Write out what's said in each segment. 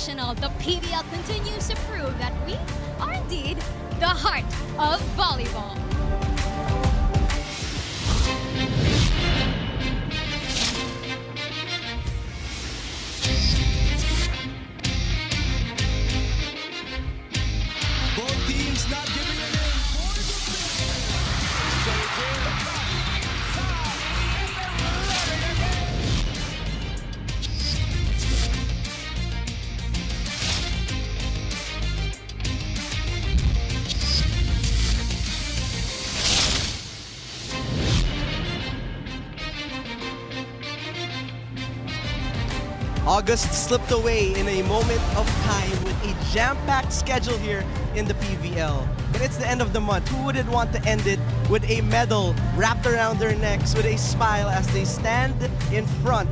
Invitational, the PVL continues to prove that we are indeed the heart of volleyball. Both teams not giving it in. August slipped away in a moment of time with a jam-packed schedule here in the PVL. But it's the end of the month. Who wouldn't want to end it with a medal wrapped around their necks with a smile as they stand in front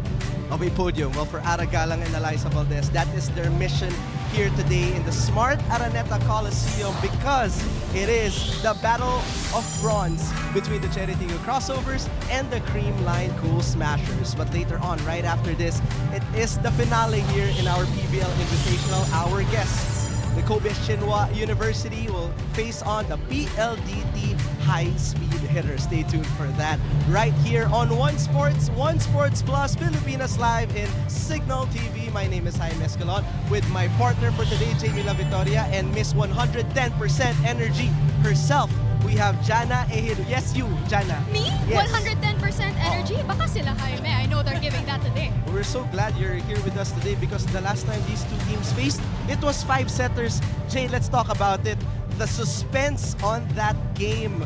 of a podium? Well, for Ara Galang and Eliza Valdez, that is their mission here today in the Smart Araneta Coliseum because it is the battle of bronze between the Chery Tiggo Crossovers and the Creamline Cool Smashers. But later on, right after this, it is the finale here in our PVL Invitational. Our guests, the Kobe Shinhwa University, will face on the PLDT high-speed hitter. Stay tuned for that right here on One Sports Plus, Pilipinas Live in Signal TV. My name is Jaime Escalon with my partner for today, Jamie La Victoria, and Miss 110% Energy herself. We have Jana Ehido. Yes, you, Jana. Me? Yes. 110% energy? Baka sila Jaime. I know they're giving that today. We're so glad you're here with us today because the last time these two teams faced, it was 5-setters. Jay, let's talk about it. The suspense on that game.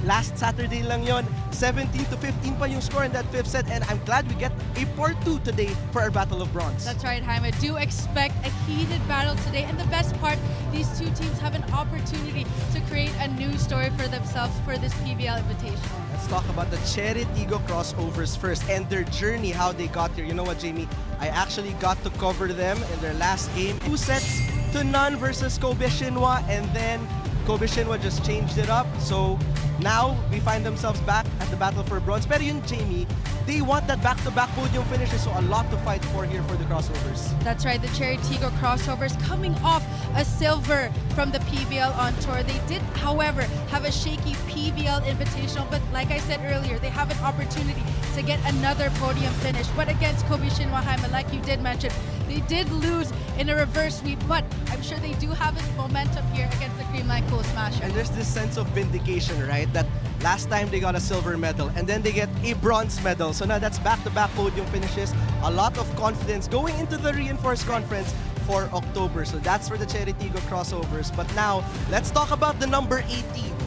Last Saturday lang yon, 17-15 pa yung score in that fifth set, and I'm glad we get a part 2 today for our Battle of Bronze. That's right, Jaime. Do expect a heated battle today, and the best part, these two teams have an opportunity to create a new story for themselves for this PVL Invitational. Let's talk about the Chery Tiggo Crossovers first and their journey, how they got here. You know what, Jamie? I actually got to cover them in their last game. 2-0 versus Kobe Shinhwa, and then Kobe Shinhwa just changed it up. So now we find themselves back at the battle for bronze. Pero yun, Jamie, they want that back-to-back podium finishes, so a lot to fight for here for the Crossovers. That's right, the Chery Tiggo Crossovers coming off a silver from the PVL on tour. They did, however, have a shaky PVL Invitational, but like I said earlier, they have an opportunity to get another podium finish. But against Kobe Shinhwa, Jaime, like you did mention, they did lose in a reverse sweep, but I'm sure they do have this momentum here against the Creamline Cool Smashers. And there's this sense of vindication, right? That last time they got a silver medal and then they get a bronze medal. So now that's back-to-back podium finishes. A lot of confidence going into the reinforced conference for October. So that's for the Chery Tiggo Crossovers. But now, let's talk about the number 18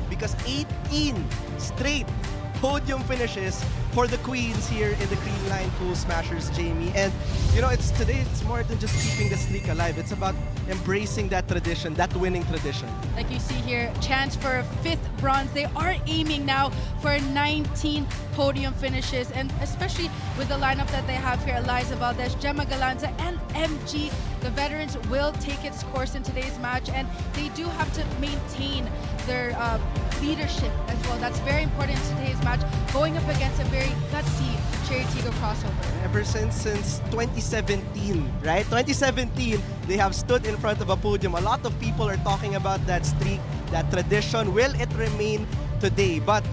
because 18 straight podium finishes for the Queens here in the Creamline Cool Smashers, Jamie. And you know, it's more than just keeping the streak alive. It's about embracing that tradition, that winning tradition. Like you see here, chance for a 5th bronze. They are aiming now for 19 podium finishes, and especially with the lineup that they have here, Eliza Valdez, Gemma Galanza, and MG, the veterans will take its course in today's match, and they do have to maintain their leadership as well. That's very important in today's match, going up against a very gutsy Chery Tiggo Crossover. Ever since 2017, right? 2017, they have stood in front of a podium. A lot of people are talking about that streak, that tradition. Will it remain today? But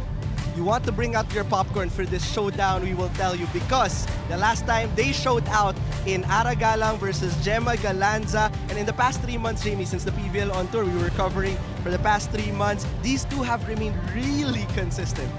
you want to bring out your popcorn for this showdown, we will tell you, because the last time they showed out in Ara Galang versus Gemma Galanza, and in the past 3 months, Jamie, since the PVL on tour, we were covering for the past 3 months, these two have remained really consistent.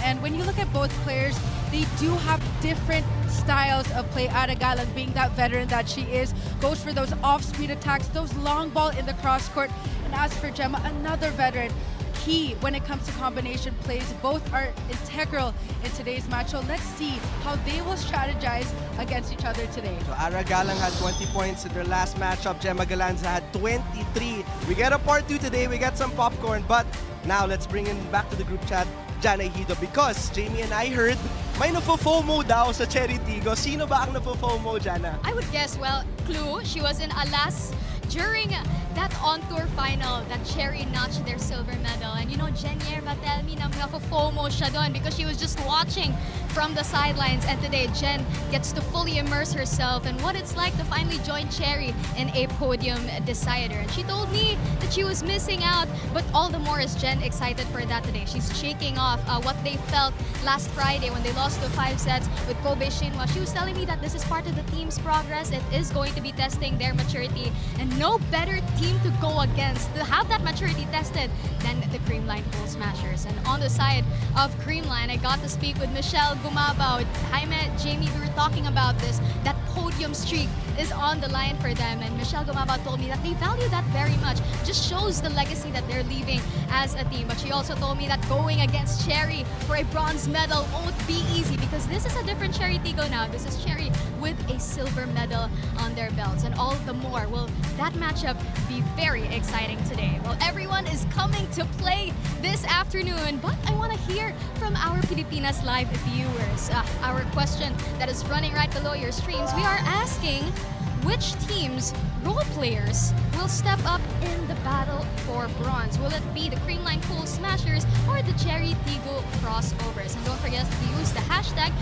And when you look at both players, they do have different styles of play. Ara Galang, being that veteran that she is, goes for those off-speed attacks, those long ball in the cross court. And as for Gemma, another veteran, key when it comes to combination plays. Both are integral in today's match. So let's see how they will strategize against each other today. So Ara Galang had 20 points in their last matchup. Gemma Galanza had 23. We get a part 2 today. We got some popcorn. But now let's bring in back to the group chat Jana Ehido, because Jamie and I heard may nafo-FOMO daw sa Chery Tiggo. Sino ba ang nafo-FOMO, Jana? I would guess, well, clue, she was in Alas during that on-tour final that Chery notched their silver medal. And you know, Jen Yerba tell me na FOMO siya doon because she was just watching from the sidelines. And today, Jen gets to fully immerse herself in what it's like to finally join Chery in a podium decider. And she told me that she was missing out, but all the more is Jen excited for that today. She's shaking off what they felt last Friday when they lost to 5 sets with Kobe Shinwa. She was telling me that this is part of the team's progress. It is going to be testing their maturity, and no better team to go against to have that maturity tested than the Creamline Cool Smashers. And on the side of Creamline, I got to speak with Michelle Gumabao. Jaime, Jamie, we were talking about this, that podium streak is on the line for them, and Michelle Gumabao told me that they value that very much. Just shows the legacy that they're leaving as a team. But she also told me that going against Chery for a bronze medal won't be easy because this is a different Chery Tiggo now. This is Chery with a silver medal on their belts, and all the more will that matchup be very exciting today. Well, everyone is coming to play this afternoon, but I want to hear from our Pilipinas Live viewers. Our question that is running right below your streams, we are asking which team's role players will step up in the battle for bronze. Will it be the Creamline Cool Smashers or the Chery Tiggo Crossovers? And don't forget to use the hashtag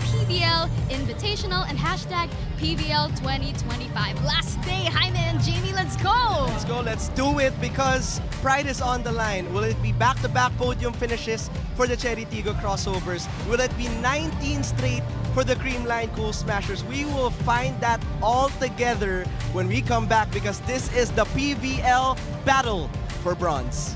PVL Invitational and hashtag PVL 2025. Last day, Jaime and Jamie, let's go! Let's go, let's do it because pride is on the line. Will it be back-to-back podium finishes for the Chery Tiggo Crossovers? Will it be 19 straight for the Creamline Cool Smashers? We will find that all together when we come back because this is the PVL battle for bronze.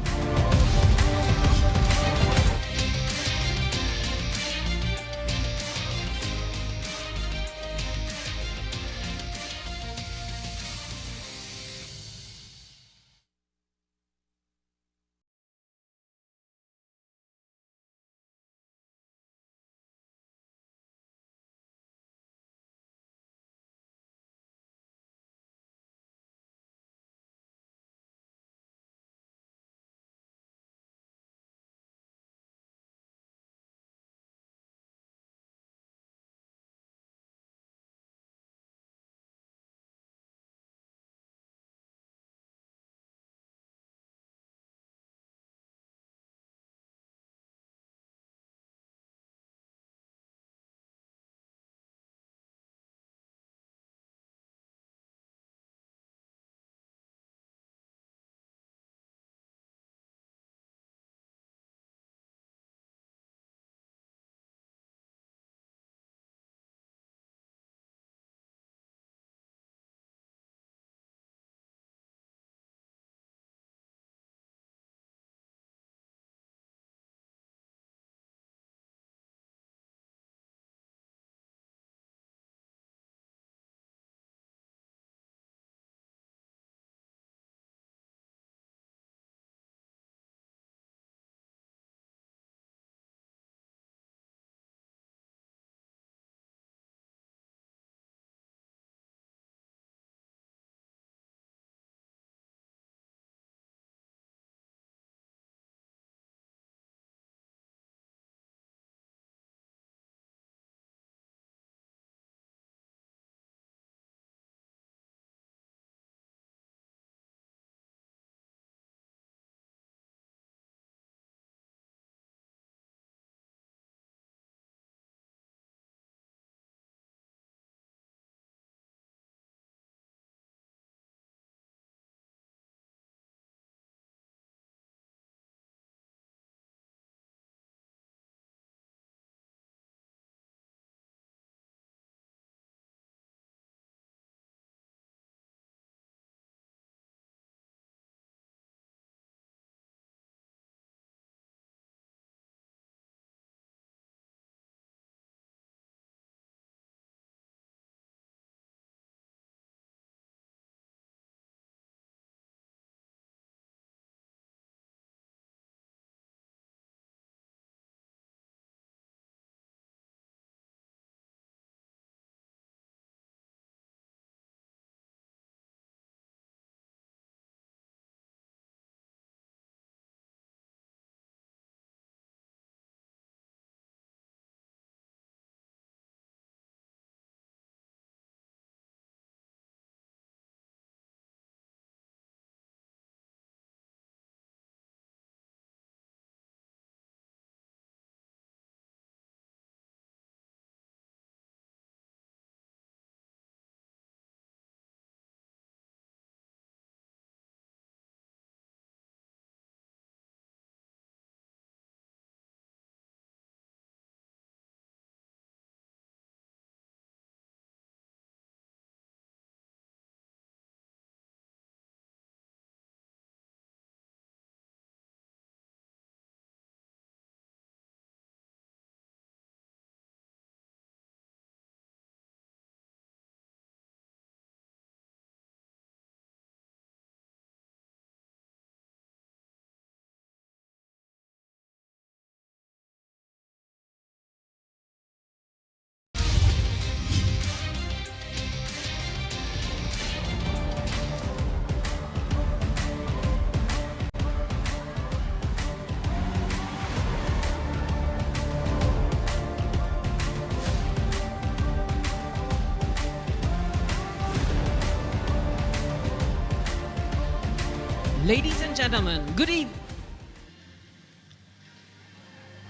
Ladies and gentlemen, good evening.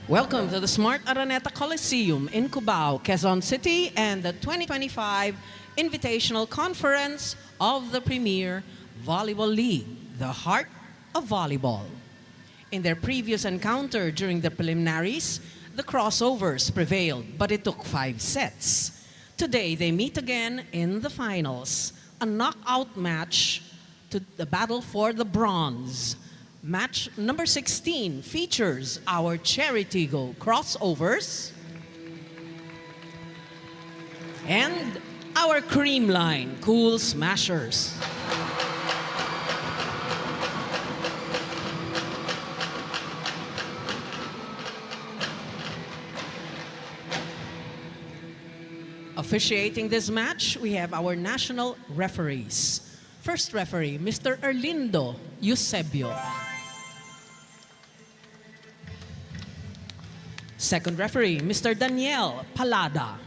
Welcome to the Smart Araneta Coliseum in Cubao, Quezon City, and the 2025 Invitational Conference of the Premier Volleyball League, the heart of volleyball. In their previous encounter during the preliminaries, the Crossovers prevailed, but it took 5 sets. Today, they meet again in the finals, a knockout match to the battle for the bronze. Match number 16 features our Chery Tiggo Crossovers and our Creamline Cool Smashers. Officiating this match, we have our national referees. First referee, Mr. Erlindo Eusebio. Second referee, Mr. Daniel Palada.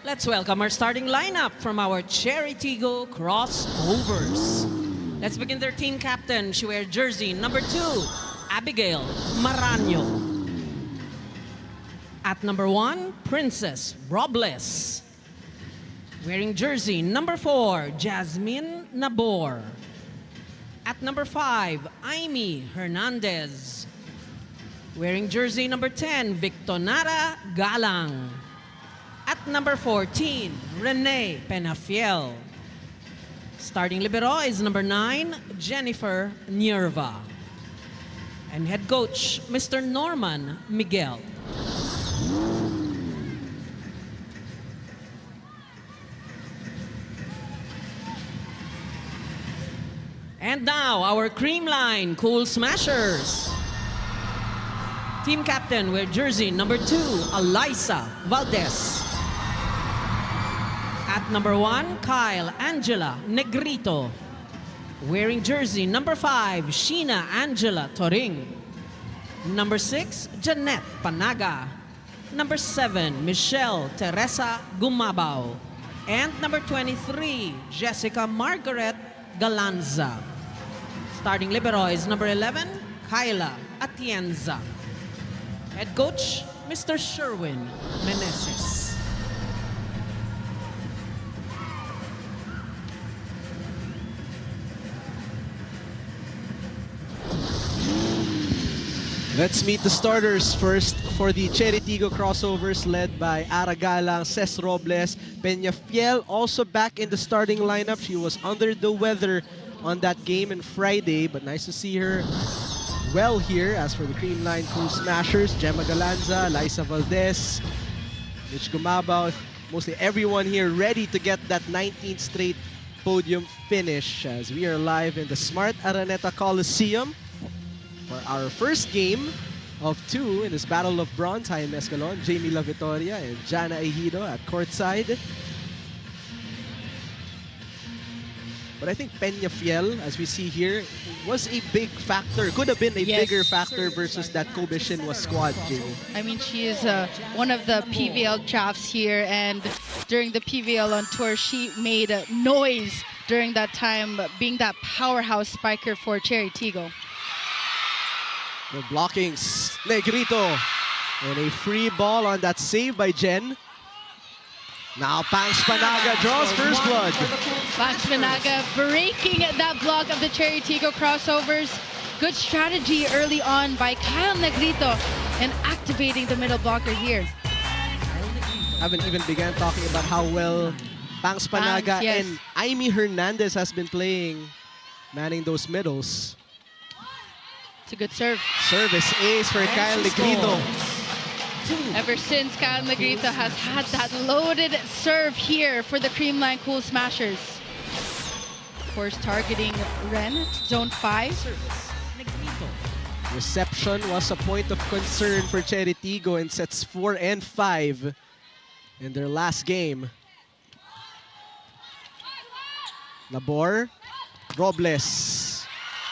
Let's welcome our starting lineup from our Chery Tiggo Crossovers. Let's begin their team captain. She wears jersey number 2, Abigail Maraño. At number 1, Princess Robles. Wearing jersey number 4, Jasmine Nabor. At number 5, Aimee Hernandez. Wearing jersey number 10, Victonara Galang. At number 14, Renee Penafiel. Starting libero is number 9, Jennifer Nierva. And head coach, Mr. Norman Miguel. And now, our Creamline Cool Smashers. Team captain with jersey number 2, Alyssa Valdez. At number 1, Kyle Angela Negrito. Wearing jersey number 5, Sheena Angela Toring. Number 6, Jeanette Panaga. Number 7, Michelle Teresa Gumabao. And number 23, Jessica Margaret Galanza. Starting libero is number 11, Kyla Atienza. Head coach, Mr. Sherwin Meneses. Let's meet the starters first for the Chery Tiggo Crossovers led by Aragalang, Ces Robles, Peñafiel also back in the starting lineup. She was under the weather on that game on Friday, but nice to see her well here. As for the Creamline Cool Smashers, Gemma Galanza, Liza Valdez, Mitch Gumabao, mostly everyone here ready to get that 19th straight podium finish as we are live in the Smart Araneta Coliseum for our first game of 2 in this Battle of Bronze. Jaime Escalon, Jamie La Victoria, and Jana Ejido at courtside. But I think Peñafiel, as we see here, was a big factor. Could have been a bigger factor versus that Kobe Shinwa squad, Jamie. I mean, she is one of the PVL drafts here, and during the PVL on tour, she made a noise during that time, being that powerhouse spiker for Chery Tiggo. The blocking Negrito, and a free ball on that save by Jen. Now Pangs Panaga draws first blood. Pangs Panaga breaking that block of the Chery Tiggo Crossovers. Good strategy early on by Kyle Negrito and activating the middle blocker here. Haven't even began talking about how well Pangs Panaga and Aimee Hernandez has been playing, manning those middles. It's a good serve. Service ace for Kyle Negrito. Ever since Kyle Negrito has had that loaded serve here for the Creamline Cool Smashers. Of course, targeting Ren, zone 5. Service. Negrito. Reception was a point of concern for Chery Tiggo in sets 4 and 5 in their last game. Labor, Robles,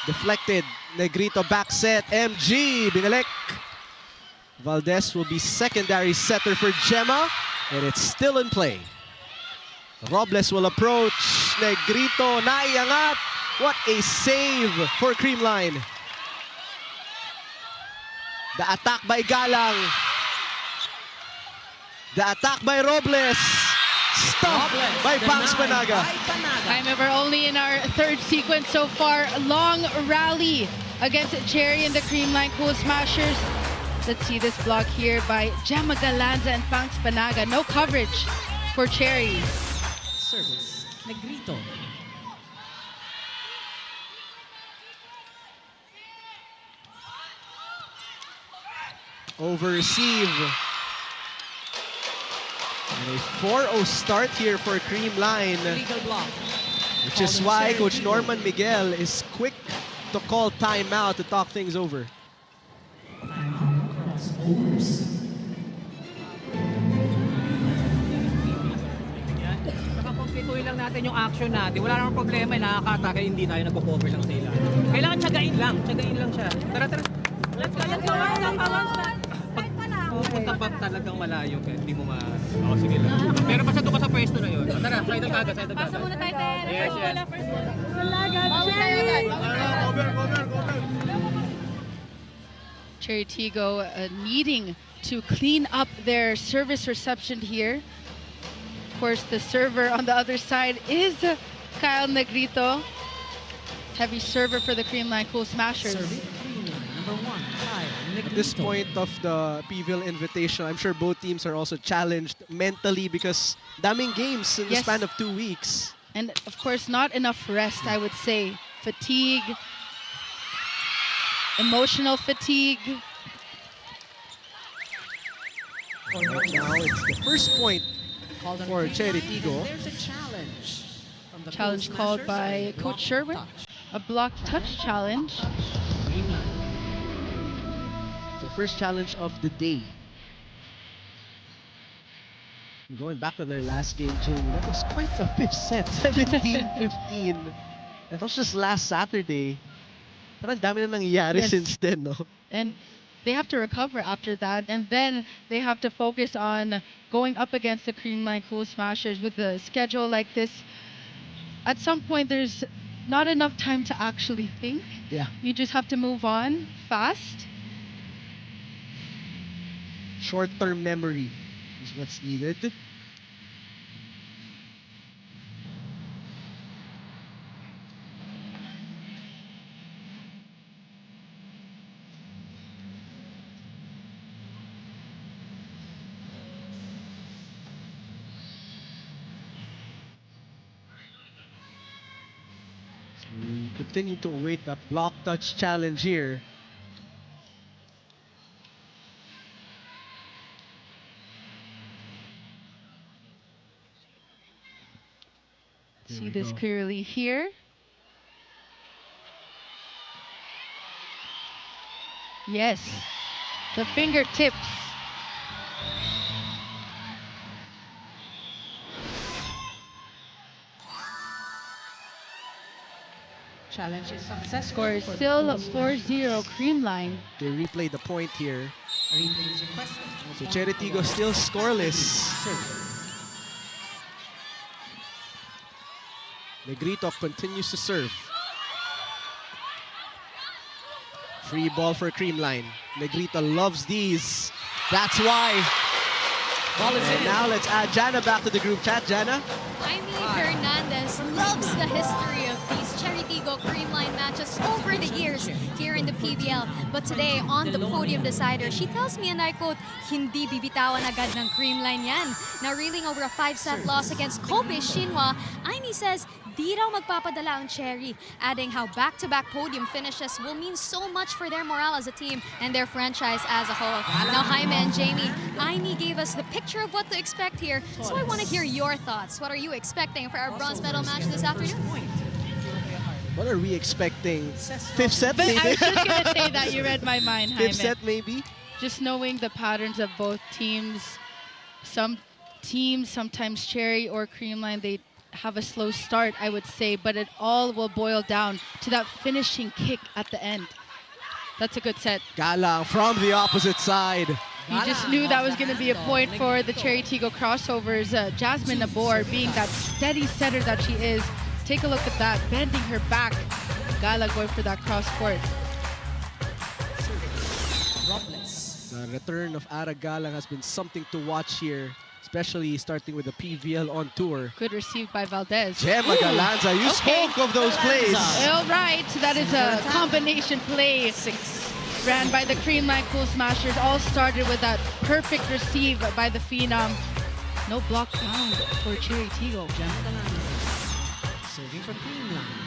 deflected, Negrito back set, MG, binalik. Valdez will be secondary setter for Gemma, and it's still in play. Robles will approach, Negrito, naiangat. What a save for Creamline. The attack by Galang. The attack by Robles. Stuffed by Banks Panaga. Time we're only in our third sequence so far. Long rally against Chery and the Creamline Cool Smashers. Let's see this block here by Gemma Galanza and Banks Panaga. No coverage for Chery. Service. Negrito. Over receive. And a 4-0 start here for Creamline, Legal block. which is why Coach Norman Miguel is quick to call timeout to talk things over. Crossovers. Kapagpituin lang natin yung action natin. Wala namang problema, nakakatake, hindi tayo nagpo-cover lang sa ilan. Kailangan tsagain lang siya. Tara. Let's go. Pag pupunta pa talagang malayo, kaya hindi mo sige lang. Pero basta doon ka sa pwesto na yun. Tara, side ang kaga. Pasa muna tayo, Ter. Yes. Bawi tayo agad. Chery Tiggo needing to clean up their service reception here. Of course, the server on the other side is Kyle Negrito. Heavy server for the Creamline Cool Smashers. Serving Creamline. Number 1, Kyle Negrito. At this point of the PVL Invitational, I'm sure both teams are also challenged mentally because daming games in the Yes. span of 2 weeks. And of course, not enough rest, I would say. Fatigue, emotional fatigue. Right now, it's the first point Called on for Creamline, Chery and Tiggo. There's a challenge. From the Challenge Cool called Smashers. by Coach Block Sherwin. touch. A block touch challenge. Creamline. The first challenge of the day. Going back to their last game, Jamie, that was quite a fifth set, 17-15. That was just last Saturday. Parang dami na nangyayari Yes. since then, no? And they have to recover after that. And then they have to focus on going up against the Creamline Cool Smashers with a schedule like this. At some point, there's not enough time to actually think. Yeah. You just have to move on fast. Short-term memory is what's needed. We continue to await that block touch challenge here. There See we this go. clearly here. Yes, the fingertips. Challenge is successful. Score is for the still Cool 4-0 Creamline. They replay the point here. A replay is requested. So Chery Tiggo still scoreless. Serve. Negrito continues to serve. Free ball for Creamline. Negrito loves these. That's why. Ball is And in. now let's add Jana back to the group chat. Jana? Jaime Hernandez loves the history of these Chery Tiggo Creamline matches over the years here in the PVL. But today, on the podium decider, she tells me, and I quote, hindi bibitawan agad ng Creamline yan. Now reeling over a 5-set loss against Kobe Shinhwa, Jaime says di raw magpapadala ang Chery, adding how back-to-back podium finishes will mean so much for their morale as a team and their franchise as a whole. Now, Jaime and Jamie, Aimee gave us the picture of what to expect here, so I want to hear your thoughts. What are you expecting for our bronze medal match this afternoon? What are we expecting? Fifth set, But I maybe? was just going to say that. You read my mind, Jaime. Fifth set, maybe? Just knowing the patterns of both teams. Some teams, sometimes Chery or Creamline, they have a slow start, I would say, but it all will boil down to that finishing kick at the end. That's a good set. Galang from the opposite side. You just knew that was going to be a point for the Chery Tiggo Crossovers. Jasmine Nabor, being that steady setter that she is, take a look at that, bending her back. Gala going for that cross court. The return of Ara Galang has been something to watch here, especially starting with the PVL on tour. Good received by Valdez. Gemma Galanza, you spoke of those plays. All right, that is a combination play ran by the Creamline Cool Smashers. All started with that perfect receive by the Phenom. No block found for Chery Tiggo. Serving for Creamline.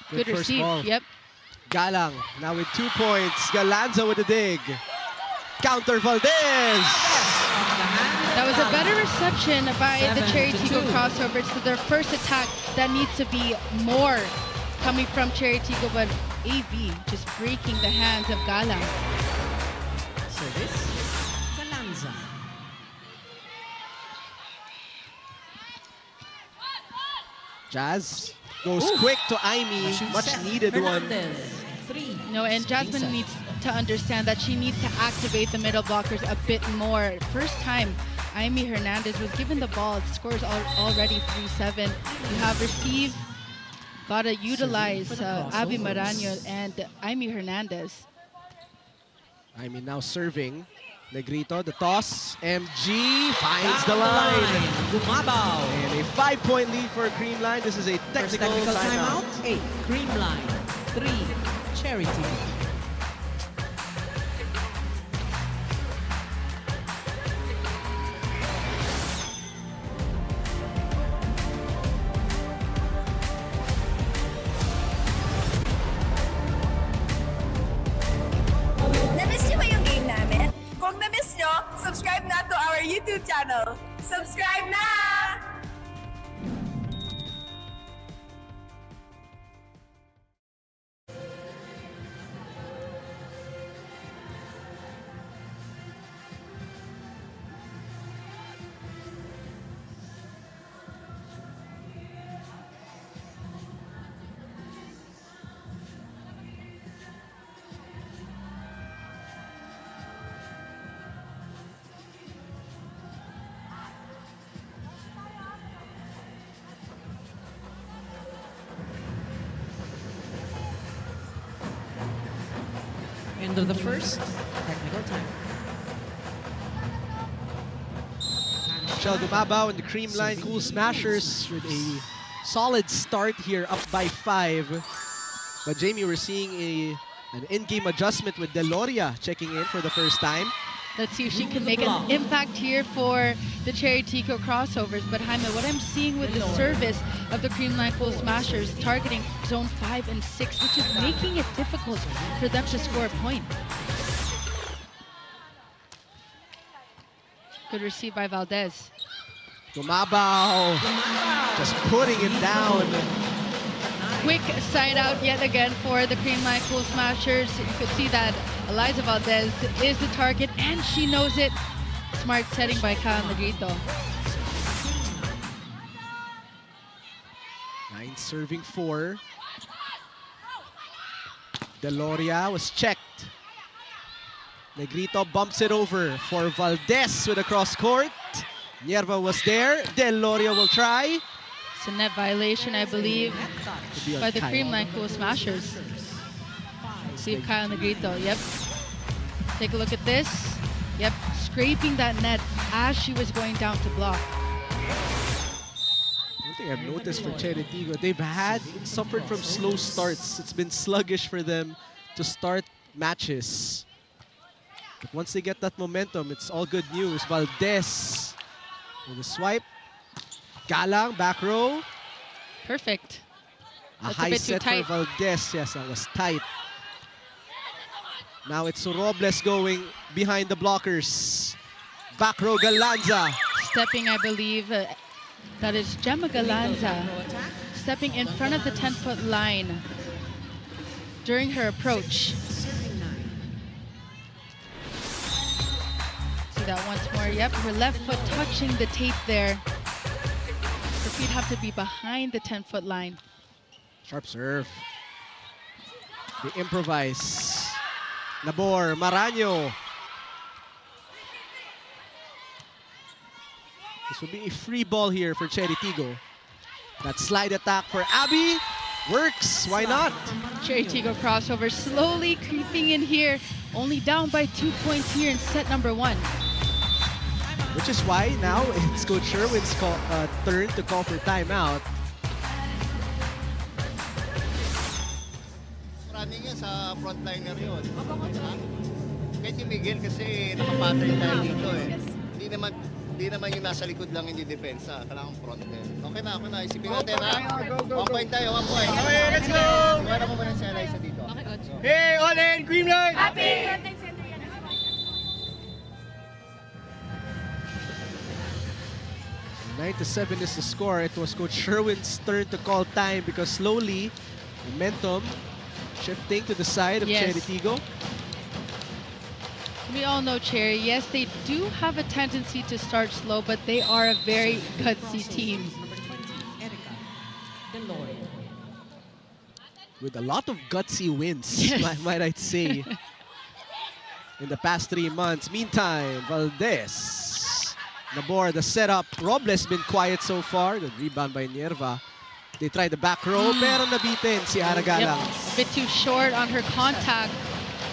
Good first receive, ball. yep. Galang now with 2 points. Galanza with a dig. Counter Valdez. That was a better reception by the Chery Tiggo 7-2. Crossovers to their first attack. That needs to be more coming from Chery Tiggo, but AV just breaking the hands of Galang. Service. Galanza. Jazz goes quick to Aimee. Much needed one. Three. No, and Jasmine needs to understand that she needs to activate the middle blockers a bit more. First time Aimee Hernandez was given the ball. The score is already 3-7. You have receive, gotta utilize Abby Marano and Aimee Hernandez. Aimee now serving. Negrito, the toss. MG finds the line. Gumabaw. And a 5-point lead for Creamline. This is a First technical timeout. 8. Creamline. 3. Chery Tiggo. Na-miss niyo ba yung game namin? Kung na-miss niyo, subscribe na to our YouTube channel. Subscribe na! End of the first. Technical time. Michelle Gumabaw and the Creamline Cool Smashers with a solid start here, up by 5. But Jamie, we're seeing an in-game adjustment with Deloria checking in for the first time. Let's see if she can make an impact here for the Chery Tiggo Crossovers. But Jaime, what I'm seeing with the service of the Creamline Cool Smashers targeting zone 5 and 6, which is making it difficult for them to score a point. Good receive by Valdez. Gumabaw just putting it down. Quick side out yet again for the Creamline Cool Smashers. You could see that Eliza Valdez is the target and she knows it. Smart setting by Kyle Negrito. 9 serving 4. Deloria was checked. Negrito bumps it over for Valdez with a cross court. Nierva was there. Deloria will try. It's a net violation, I believe, Could be on by the Kyle. Creamline Cool Smashers. See if Kyle Negrito, yep. Take a look at this. Yep, scraping that net as she was going down to block. One thing I've noticed for Chery Tiggo, they've suffered from slow starts. It's been sluggish for them to start matches. But once they get that momentum, it's all good news. Valdez with a swipe. Galang, back row. Perfect. A That's a high bit too set for tight. Valdez. Yes, that was tight. Now it's Robles going behind the blockers. Back row, Galanza. Stepping, I believe, that is Gemma Galanza stepping in front of the 10-foot line during her approach. See that once more. Yep, her left foot touching the tape there. Her feet have to be behind the 10-foot line. Sharp serve. They improvise. Nabor, Maraño. This will be a free ball here for Chery Tiggo. That slide attack for Abby works. Why not? Chery Tiggo Crossovers slowly creeping in here. Only down by 2 points here in set number 1. Which is why now it's Coach Sherwin's turn to call for timeout. Running yan sa frontliner yun. Kahit si Miguel kasi nakapatay tayo dito eh. Hindi naman yung nasa likod lang hindi depensa. Kailangan front din. Okay na. Isipin natin ha. 1 point tayo, 1 point. Okay, let's go! Wala ko muna si Eliza dito. Okay, coach. Hey, all in! Creamline! Happy! 9-7 is the score. It was Coach Sherwin's turn to call time because slowly momentum shifting to the side of Yes. Chery Tiggo. We all know Chery. Yes, they do have a tendency to start slow, but they are a very gutsy team. Number 20, Erica Deloy. With a lot of gutsy wins, Yes. might I say, in the past 3 months. Meantime, Valdez. Nabor, the setup. Robles been quiet so far. Good rebound by Nierva. They tried the back row, pero nabitin si Ara Galang. Yep. A bit too short on her contact.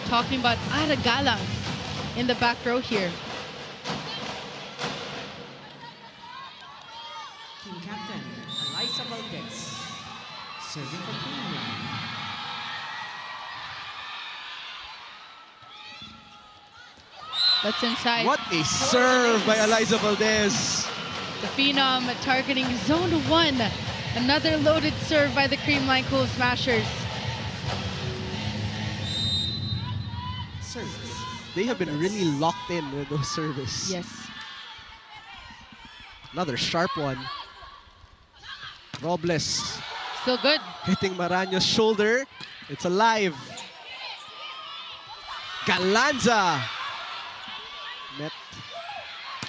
Talking about Ara Galang in the back row here. Team captain, Eliza Valdez. Serving for Creamline. That's inside. What a serve by Eliza Valdez. The Phenom targeting zone 1. Another loaded serve by the Creamline Cool Smashers. Service. They have been really locked in with those service. Yes. Another sharp one. Robles Still good. hitting Maraño's shoulder. It's alive. Galanza met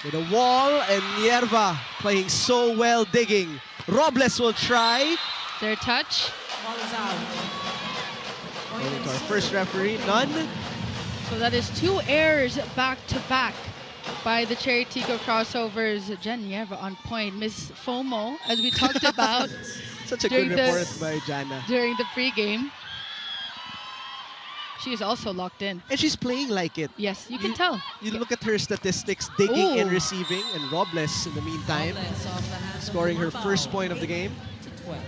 with a wall and Nierva playing so well, digging. Robles will try. Their touch. Ball is out. Going to our first referee, none. So that is 2 errors back to back by the Chery Tiggo Crossovers. Jen Nierva on point. Miss FOMO, as we talked about Such a During good the- report by Jana. during the pregame. She is also locked in. And she's playing like it. Yes, you can tell. You look at her statistics, digging and Ooh. receiving, and Robles in the meantime Robles off the hands of scoring her Volleyball. first point of the game. To 12.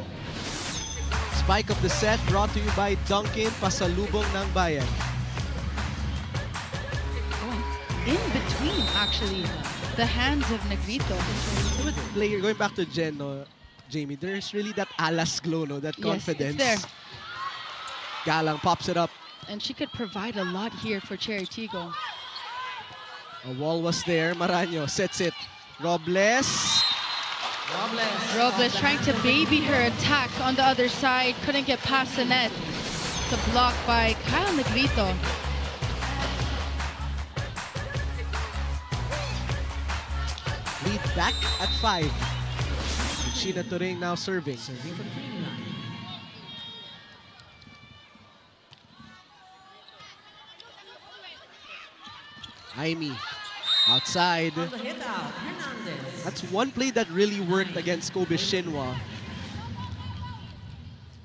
Spike of the set brought to you by Dunkin' Pasalubong ng Bayan. In between, actually, the hands of Negrito. Going back to Jen, no, Jamie, there's really that alas glow, no, that Yes, confidence. it's there. Galang pops it up. And she could provide a lot here for Chery Tiggo. A wall was there. Maraño sets it. Robles. Robles trying to baby her attack on the other side. Couldn't get past the net. The block by Kyle Negrito. Lead back at 5. And Sheena Turing now serving. Serving for Creamline. Aimee outside. On the hit out, Hernandez. That's one play that really worked against Kobe Shinwa.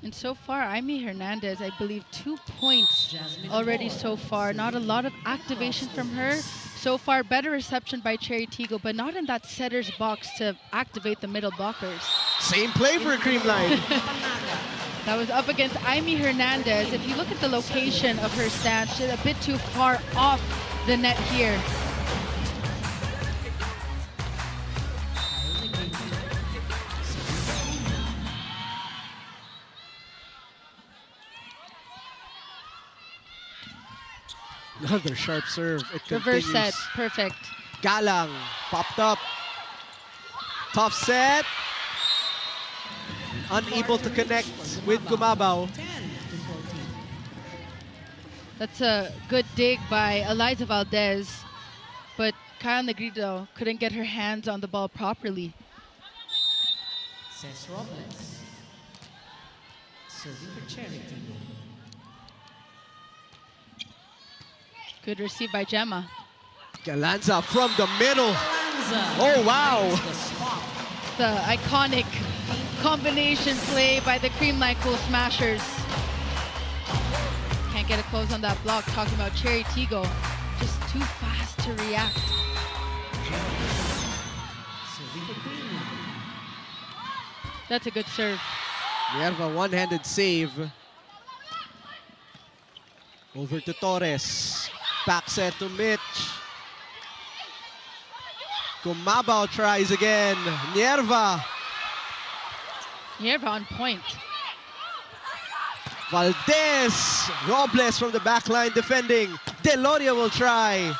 And so far, Aimee Hernandez, I believe 2 points Jasmine already Ward. so far. Not a lot of activation from her. So far, better reception by Chery Tiggo, but not in that setter's box to activate the middle blockers. Same play for Creamline. That was up against Aimee Hernandez. If you look at the location of her stance, she's a bit too far off the net here. Another sharp serve. It Reverse continues. set, perfect. Galang popped up. Tough set. Unable to connect with Gumabaw. 10 to 14. That's a good dig by Eliza Valdez, but Kyle Negrito couldn't get her hands on the ball properly. Cesc Robles. Serving for Chery Tiggo. Good receive by Gemma. Galanza from the middle. Lanza. Oh, wow. Finds the spot. The iconic combination play by the Creamline Cool Smashers. Can't get a close on that block. Talking about Chery Tiggo, just too fast to react. Serving for Creamline. That's a good serve. We have a one-handed save. Over to Torres. Back set to Mitch. Gumabaw tries again. Nierva. Nierva on point. Valdez. Robles from the back line defending. Deloria will try.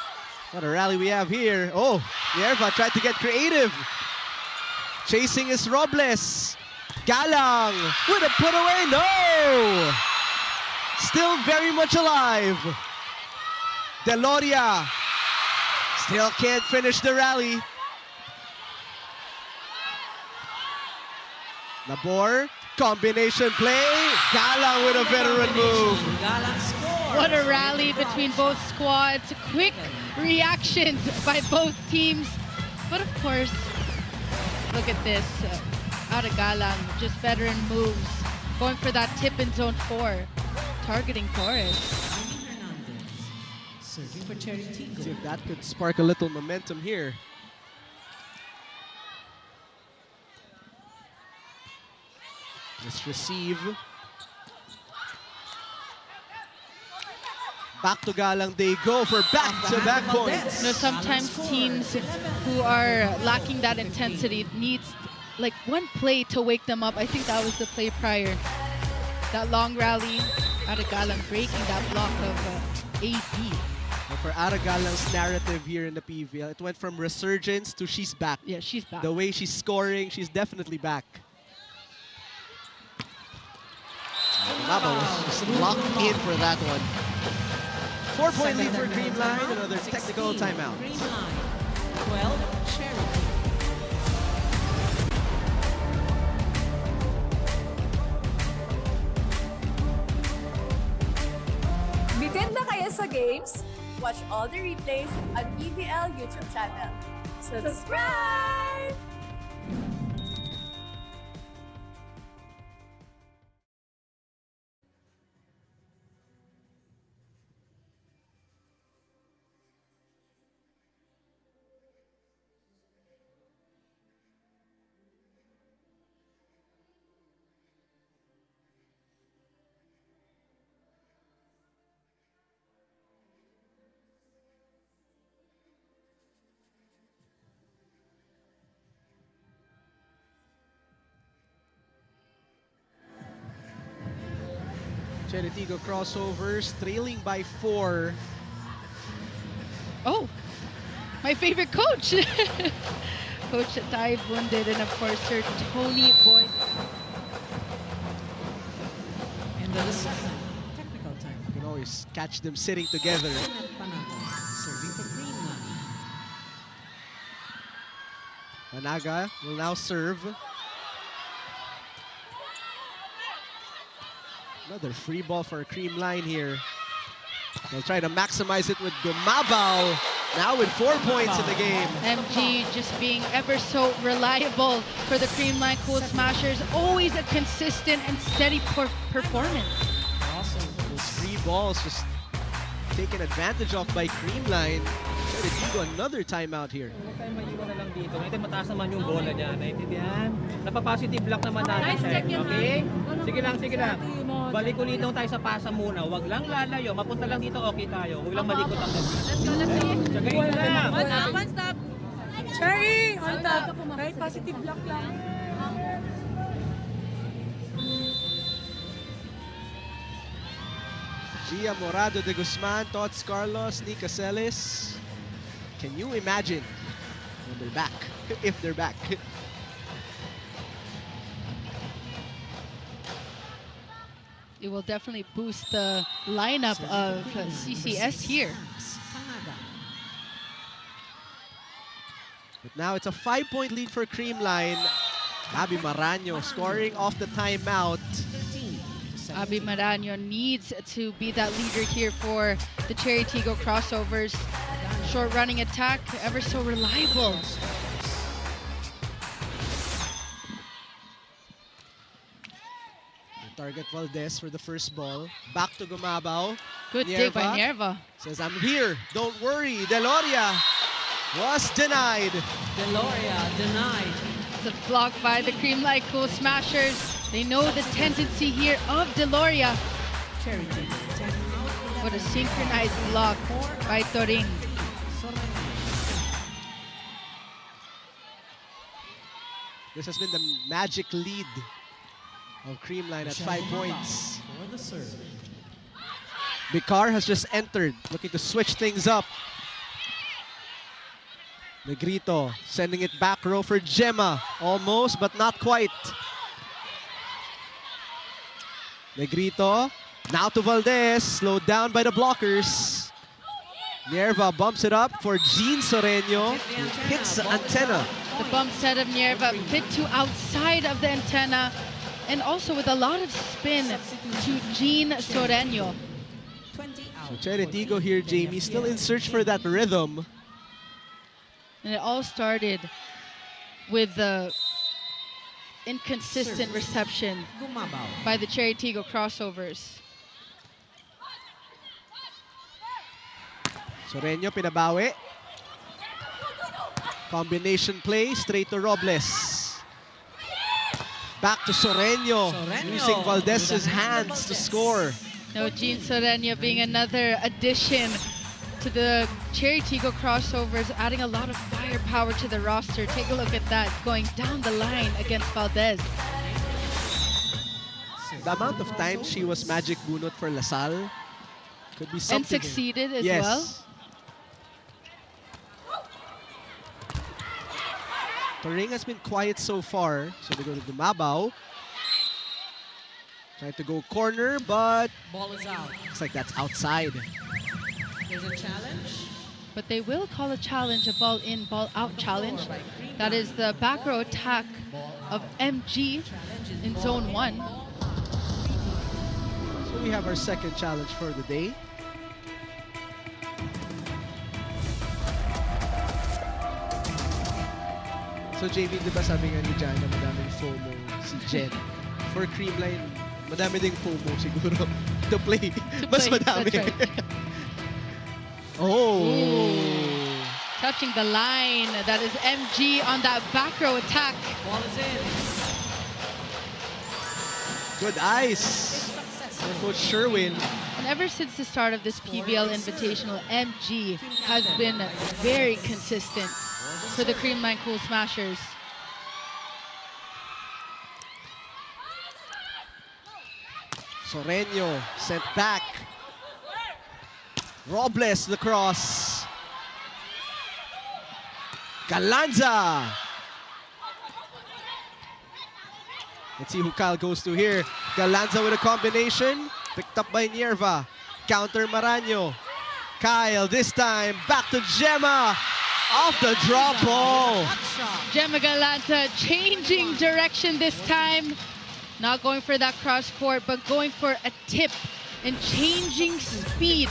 What a rally we have here. Oh, Nierva tried to get creative. Chasing is Robles. Galang with a put away. No! Still very much alive. Deloria still can't finish the rally. Labor, combination play. Galang with a veteran move. Galang scores. What a rally between both squads. Quick reactions by both teams. But of course, look at this. Out of Galang, just veteran moves. Going for that tip in zone 4. Targeting Torres. Serving for Chery Tiggo. See if that could spark a little momentum here. Let's receive. Back to Galang they go for back-to-back points. You know, sometimes teams who are lacking that intensity needs like one play to wake them up. I think that was the play prior. That long rally out of Galang breaking that block of AD. And for Aragalang's narrative here in the PVL, it went from resurgence to she's back. Yeah, she's back. The way she's scoring, she's definitely back. Gumabaw was just locked in for that one. 4-point lead for Creamline, another technical 16, timeout. Creamline. 12, Chery Tiggo. Bitin na kayo sa games? Watch all the replays on PVL YouTube channel. Subscribe! Chery Tiggo Crossovers trailing by 4. Oh, my favorite coach. Coach Tai Bundit and of course Sir Tony Boyd. And the second technical time. You can always catch them sitting together. Panaga. Serving for Creamline. Panaga will now serve. Another free ball for Creamline here. They'll try to maximize it with Gumabaw. Now with 4 points in the game. MG just being ever so reliable for the Creamline Cool Smashers. Always a consistent and steady performance. Awesome. Those free balls just taken advantage of by Creamline. Chery Tiggo another timeout here. Huwag tayong maiwan na lang dito. Natin mataas naman yung bola niya. Naintindihan? Napapositive block naman natin siya. Okay? Sige lang, sige lang. Balik ulit daw tayo sa pasa muna. Huwag lang lalayo. Mapunta lang dito, okay tayo. Huwag lang malikot ang gabi. Tsagayin lang. One stop. Chery, on top. Right, positive block lang. Gia Morado de Guzman, Tots Carlos, Nika Celis. Can you imagine when they're back? If they're back. It will definitely boost the lineup of CCS here. But now it's a 5-point lead for Creamline. Abby Maraño scoring off the timeout. Abby Maraño needs to be that leader here for the Chery Tiggo Crossovers. Short running attack, ever so reliable. Target Valdez for the first ball. Back to Gumabaw. Good dig by Nierva. Says, I'm here. Don't worry. Deloria was denied. Deloria denied. It's a block by the Creamline Cool Smashers. They know the tendency here of Deloria. Chery Tiggo. What a synchronized block by Torin. This has been the magic lead of Creamline at 5 points. For the serve. Bicar has just entered, looking to switch things up. Negrito sending it back row for Gemma. Almost, but not quite. Negrito, now to Valdez, slowed down by the blockers. Nierva bumps it up for Jean Soreño, who hits the antenna. The bump set of Nierva a bit too outside of the antenna, and also with a lot of spin to Jean Soreño. So Chery Tiggo here, Jamie, still in search for that rhythm. And it all started with the inconsistent reception Gumabaw. by the Chery Tiggo Crossovers. Soreño pinabawi. Combination play, straight to Robles. Back to Soreño, Soreño using Valdez's with a hand hands to Valdez. score. Now Jean Soreño being another addition to the Chery Tiggo Crossovers, adding a lot of firepower to the roster. Take a look at that, going down the line against Valdez. The amount of times she was magic bunot for LaSalle could be something. And succeeded as yes. well. Toring has been quiet so far, so they go to Gumabaw. Trying to go corner, but Ball is out. looks like that's outside. There's a challenge. But they will call a challenge a ball in, ball out challenge. That is the back row attack of MG in zone 1. So we have our second challenge for the day. So JV, di ba sabi nga ni Jan na madaming FOMO si Jen? For Creamline, madami ding FOMO siguro to play. Mas play, madami. that's right. Oh! Touching the line. That is MG on that back row attack. Ball is in. Good ice for Coach Sherwin. And ever since the start of this PVL Invitational, MG has been very consistent for the Creamline Cool Smashers. Soreño sent back. Robles the cross. Galanza. Let's see who Kyle goes to here. Galanza with a combination. Picked up by Nierva. Counter Maraño. Kyle this time back to Gemma. Off the drop ball. Gemma Galanza changing direction this time. Not going for that cross court, but going for a tip and changing speed.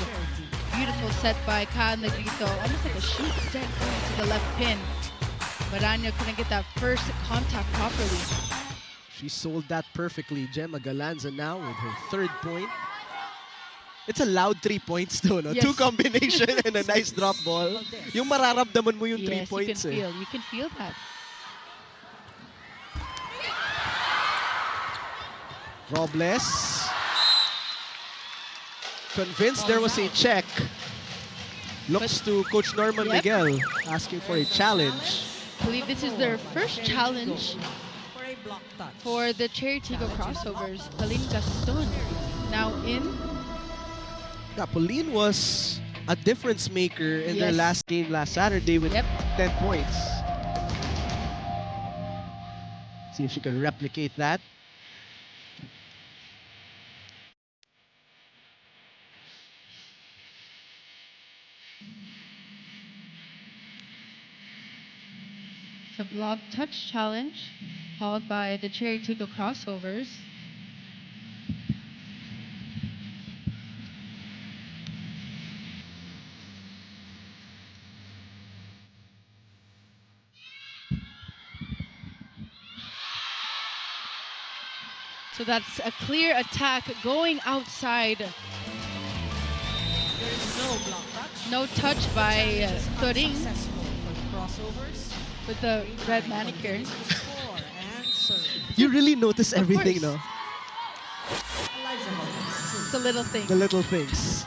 Beautiful set by Kyle Negrito. Almost like a shoot set going to the left pin. Maraño couldn't get that first contact properly. She sold that perfectly. Gemma Galanza now with her third point. It's a loud 3 points though, no? Yes. 2 combination and a nice drop ball. Yung mararamdaman mo yung 3 Yes, points. you can feel that. Robles. Convinced there was a check. Looks to Coach Norman Yep. Miguel asking for a challenge. I believe this is their first challenge For a block touch. for the Chery Tiggo Crossovers. Pauline Gaston now in. Yeah, Pauline was a difference maker in their Yes. last game last Saturday with Yep. 10 points. See if she can replicate that. The block touch challenge, followed by the Chery Tiggo Crossovers. So that's a clear attack going outside. There is no block touch. No touch by Turing Successful for the Crossovers. with the red manicure. To score and serve. You really notice everything, course. no? It's the little thing. The little things.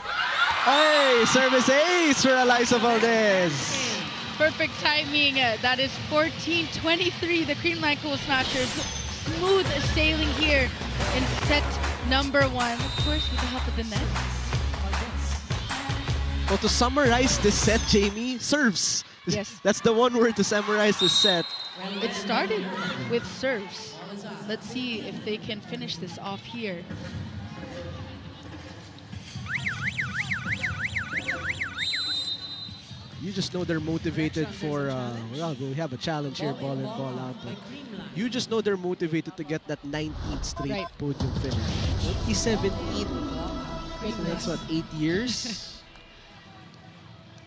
Hey, service ace for Eliza Valdez. Perfect timing. That is 14-23. The Creamline Cool Smashers smooth sailing here in set number 1. Of course, with the help of the net. Well, to summarize this set, Jamie, serves. Yes. That's the one word to summarize this set. It started with serves. Let's see if they can finish this off here. You just know they're motivated for, well, we have a challenge here, ball in, ball out. By Creamline. You just know they're motivated to get that 19th straight Right. podium finish. 2017. So that's what, 8 years?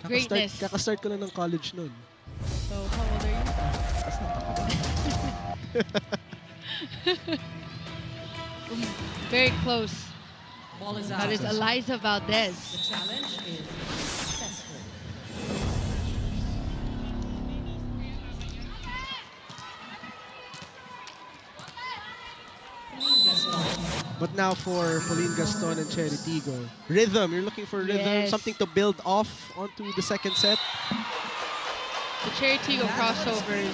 Greatness. Kakastart ko lang ng college nun. So, how old are you? Let's not talk about it. Very close. Ball is out. That is Eliza The Valdez. challenge is successful. But now for Pauline Gaston and Chery Tiggo. Rhythm, you're looking for rhythm, Yes. something to build off onto the second set. The Chery Tiggo Crossovers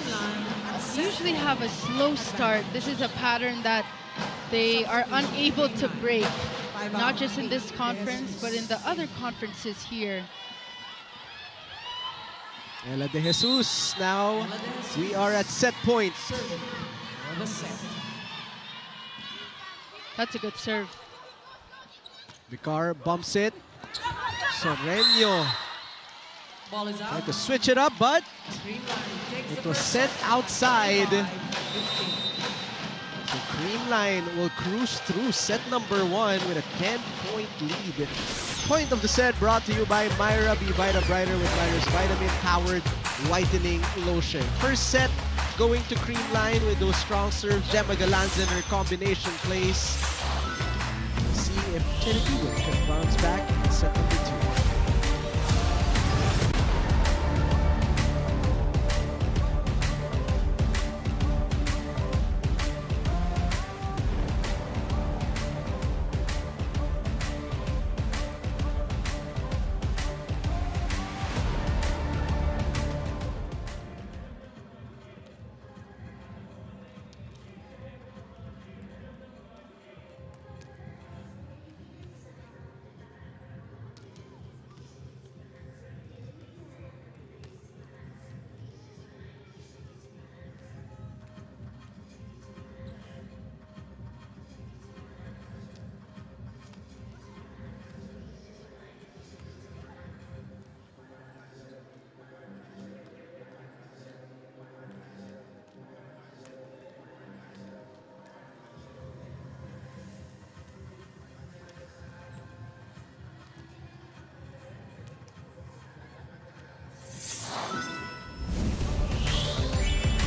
usually have a slow start. This is a pattern that they are unable to break, not just in this conference, but in the other conferences here. Ella de Jesus, now we are at set point. Serving for the set. That's a good serve. Vicar bumps it. Sorreño Ball is out. tried to switch it up, but Creamline takes it the was first sent set. outside. 5-15. The Creamline will cruise through set number 1 with a 10-point lead. Point of the set brought to you by Myra. Be Vita Brighter with Myra's vitamin-powered whitening lotion. First set going to Creamline with those strong serves. Gemma Galanza in her combination plays. See if Chery Tiggo can bounce back in set number 2.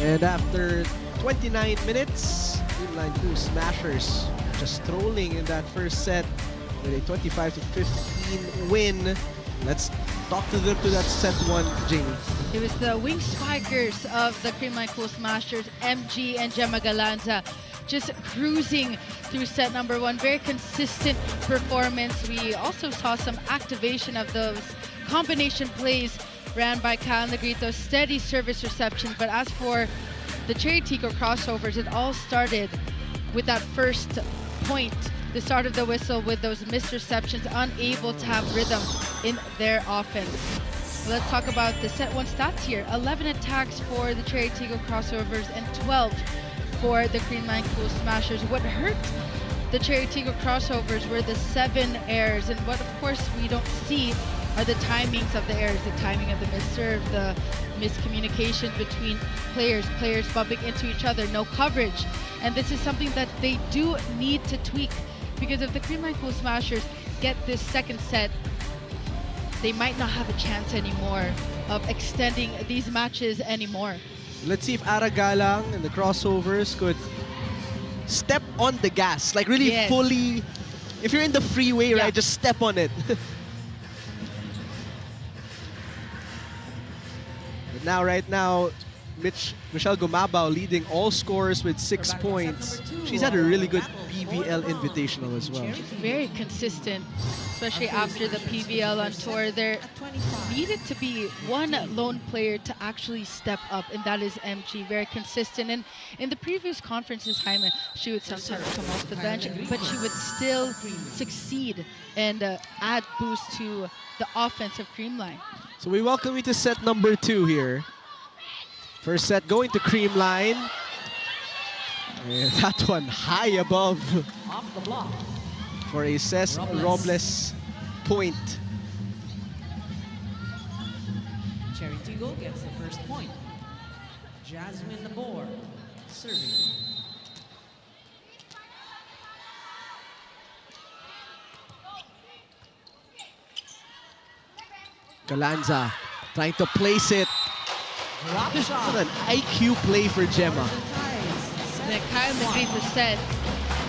And after 29 minutes, Creamline Cool Smashers just strolling in that first set with a 25-15 win. Let's talk to them to that set 1, Jamie. It was the wing spikers of the Creamline Cool Smashers, MG and Gemma Galanza, just cruising through set number 1. Very consistent performance. We also saw some activation of those combination plays ran by Kyle Negrito. Steady service reception. But as for the Chery Tiggo Crossovers, it all started with that first point, the start of the whistle, with those missed receptions, unable to have rhythm in their offense. Let's talk about the set 1 stats here. 11 attacks for the Chery Tiggo Crossovers and 12 for the Creamline Cool Smashers. What hurt the Chery Tiggo Crossovers were the 7 errors, and what of course we don't see are the timings of the errors, the timing of the misserve, the miscommunication between players bumping into each other, no coverage. And this is something that they do need to tweak, because if the Creamline Cool Smashers get this second set, they might not have a chance anymore of extending these matches anymore. Let's see if Aragalang and the Crossovers could step on the gas, like really fully. If you're in the freeway, right, just step on it. But now, right now, Michelle Gumabao leading all scorers with 6 points. She's had a really good PVL Invitational as well. Very consistent, especially after the PVL on tour. There needed to be one lone player to actually step up, and that is MG. Very consistent. And in the previous conferences, Jaime, she would sometimes come off the bench, but she would still succeed and add boost to the offense of Creamline. So we welcome you to set number 2 here. First set going to Creamline. And that one high above Off the block. for a Ces Robles point. Chery Tiggo gets the first point. Jasmine the board, serving. Galanza trying to place it. Drop shot. What an IQ play for Gemma. Like Kyle Negrito said,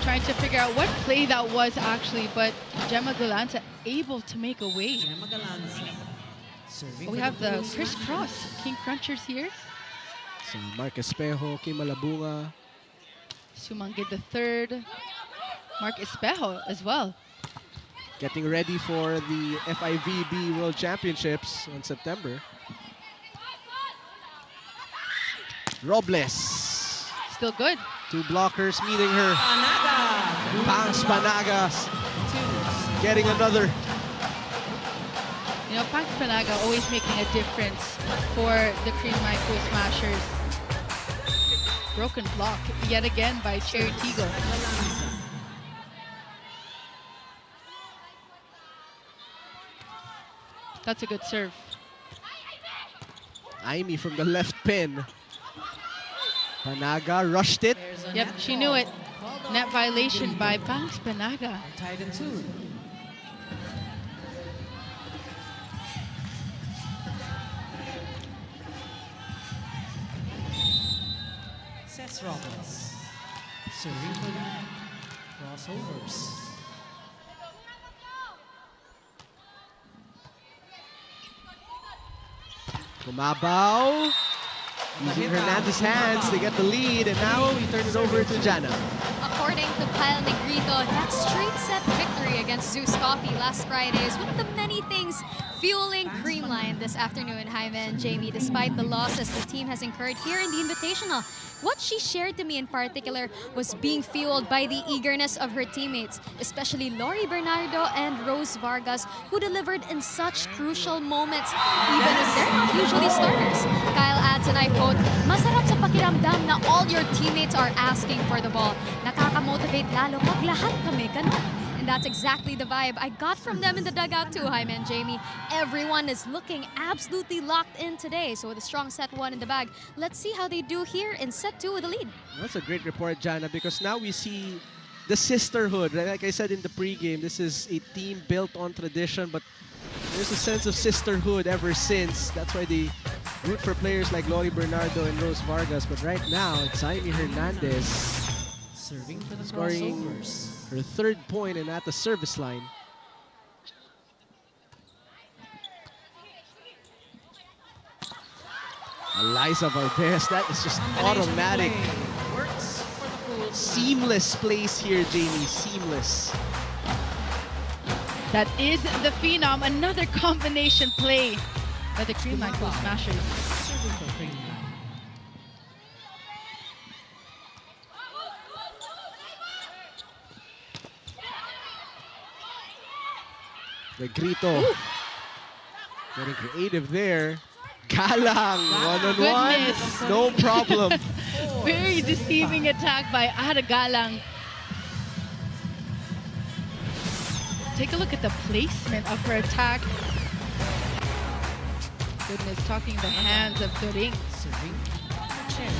trying to figure out what play that was actually, but Gemma Galanza able to make a way. Gemma Galanza. Serving We for have the Cool crisscross King Crunchers here. So Mark Espejo, Kim Malabunga. Sumangid the third. Mark Espejo as well. Getting ready for the FIVB World Championships in September. Robles. Still good. 2 blockers meeting her. Panaga. Pangs Panagas getting another. You know, Pangs Panaga always making a difference for the Creamline Cool Smashers. Broken block yet again by Chery Tiggo. That's a good serve. Aimee from the left pin. Panaga rushed it. Yep, she knew it. Net violation by Pangs Panaga. Tied in 2. Ces Robles. Serving for the Crossovers. Gumabao using Hernandez's hands to get the lead, and now he turns it over to Jana. According to Kyle Negrito, that straight set victory against Zeus Coffee last Friday is one of the many things fueling Creamline this afternoon, Jaime and Jamie, despite the losses the team has incurred here in the Invitational. What she shared to me in particular was being fueled by the eagerness of her teammates, especially Lori Bernardo and Rose Vargas, who delivered in such crucial moments, even if they're not usually starters. Kyle adds, and I quote, "Masarap sa pakiramdam na all your teammates are asking for the ball. Nakaka-motivate lalo pag lahat kami ganun." And that's exactly the vibe I got from them in the dugout too, Jaime and Jamie. Everyone is looking absolutely locked in today. So with a strong set 1 in the bag, let's see how they do here in set 2 with the lead. That's a great report, Jana, because now we see the sisterhood. Right? Like I said in the pregame, this is a team built on tradition, but there's a sense of sisterhood ever since. That's why they root for players like Lori Bernardo and Rose Vargas. But right now, it's Aimee Hernandez Serving for the scoring Crossovers. her 3rd point and at the service line. Eliza Valdez, that is just automatic. Works for the Cool Seamless plays here, Jamie. Seamless. That is the Phenom. Another combination play by the Creamline Cool Smashers. Serving for Creamline. The Grito. Getting creative there. Galang, one-on-one. Goodness. No problem. Very deceiving attack by Ada Galang. Take a look at the placement of her attack. Goodness, talking the hands of Turing. Serving Chery.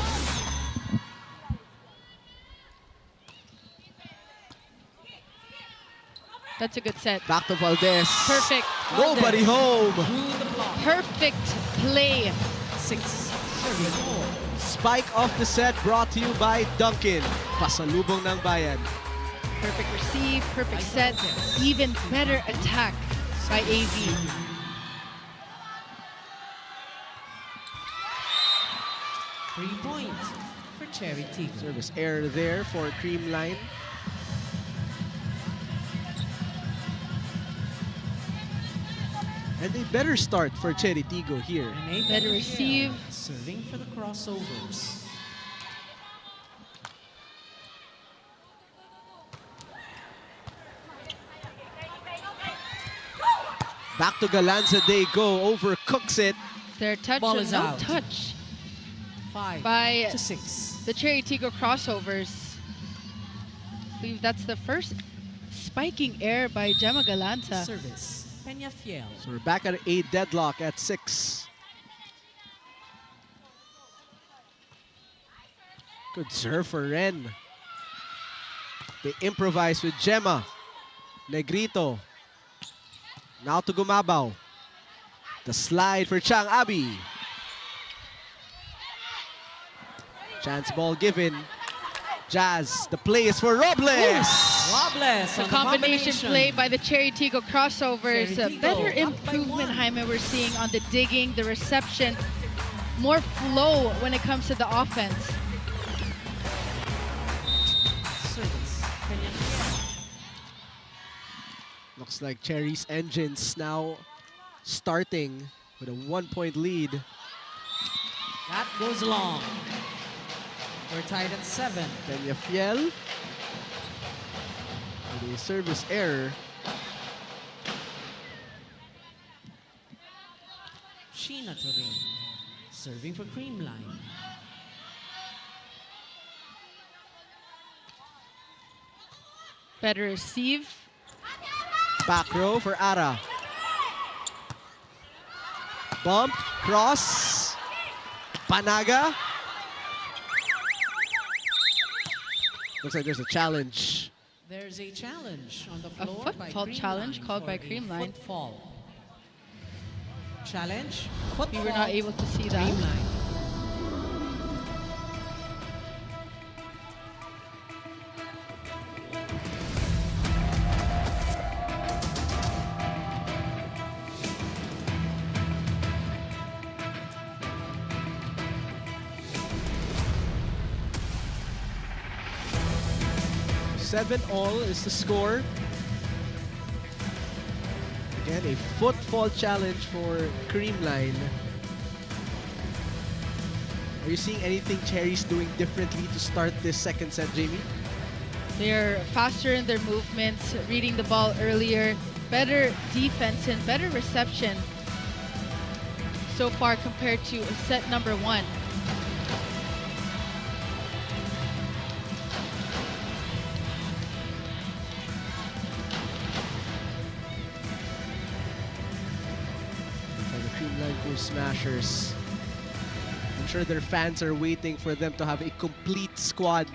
That's a good set. Back to Valdez. Perfect. Nobody home. Through the block. Perfect play. 6. Serving 4. Spike of the set brought to you by Duncan. Pasalubong ng bayan. Perfect receive, perfect set. Even better attack by AV. 3 points for Chery Tiggo. Service error there for Creamline. And a better start for Chery Tiggo here. And a Better receive. Serving for the crossovers. Back to Galanza they go. Overcooks it. Their touch Ball and is no out. touch 5 by to 6. the Chery Tiggo Crossovers. I believe that's the first spiking air by Gemma Galanta. Service. Peña Fiel. So we're back at a deadlock at 6. Good serve for Ren. They improvise with Gemma. Negrito. Now to Gumabaw. The slide for Chang Abi. Chance ball given. Jazz. The play is for Robles. Robles A on the combination play by the Chery Tiggo Crossovers. Chery A Tiggo better up by improvement, 1. Jaime, we're seeing on the digging, the reception. More flow when it comes to the offense. Service. Peña Fiel. Looks like Cherry's engines now starting with a 1-point lead. That goes long. We're tied at 7. Peña Fiel. With a service error. Sheena Turing. Serving for Creamline. Better receive. Back row for Ara. Bump, cross. Panaga. Looks like there's a challenge. There's a challenge on the A floor foot by fault Creamline challenge called for by a Creamline. foot fall. Challenge. Foot We were fault, not able to see that. Creamline. Seven all is the score. Again, a footfall challenge for Creamline. Are you seeing anything Cherry's doing differently to start this second set, Jamie? They're faster in their movements, reading the ball earlier, better defense and better reception so far compared to set number 1. For the Creamline Cool Smashers. I'm sure their fans are waiting for them to have a complete squad.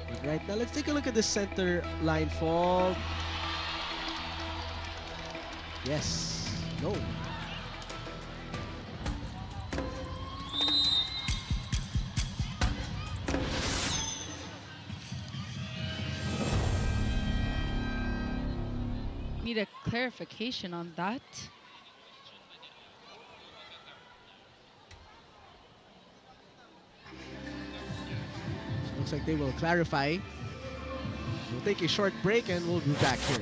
But right now, let's take a look at the center line fall. Yes. No. Need a clarification on that. Looks like they will clarify. We'll take a short break and we'll be back here.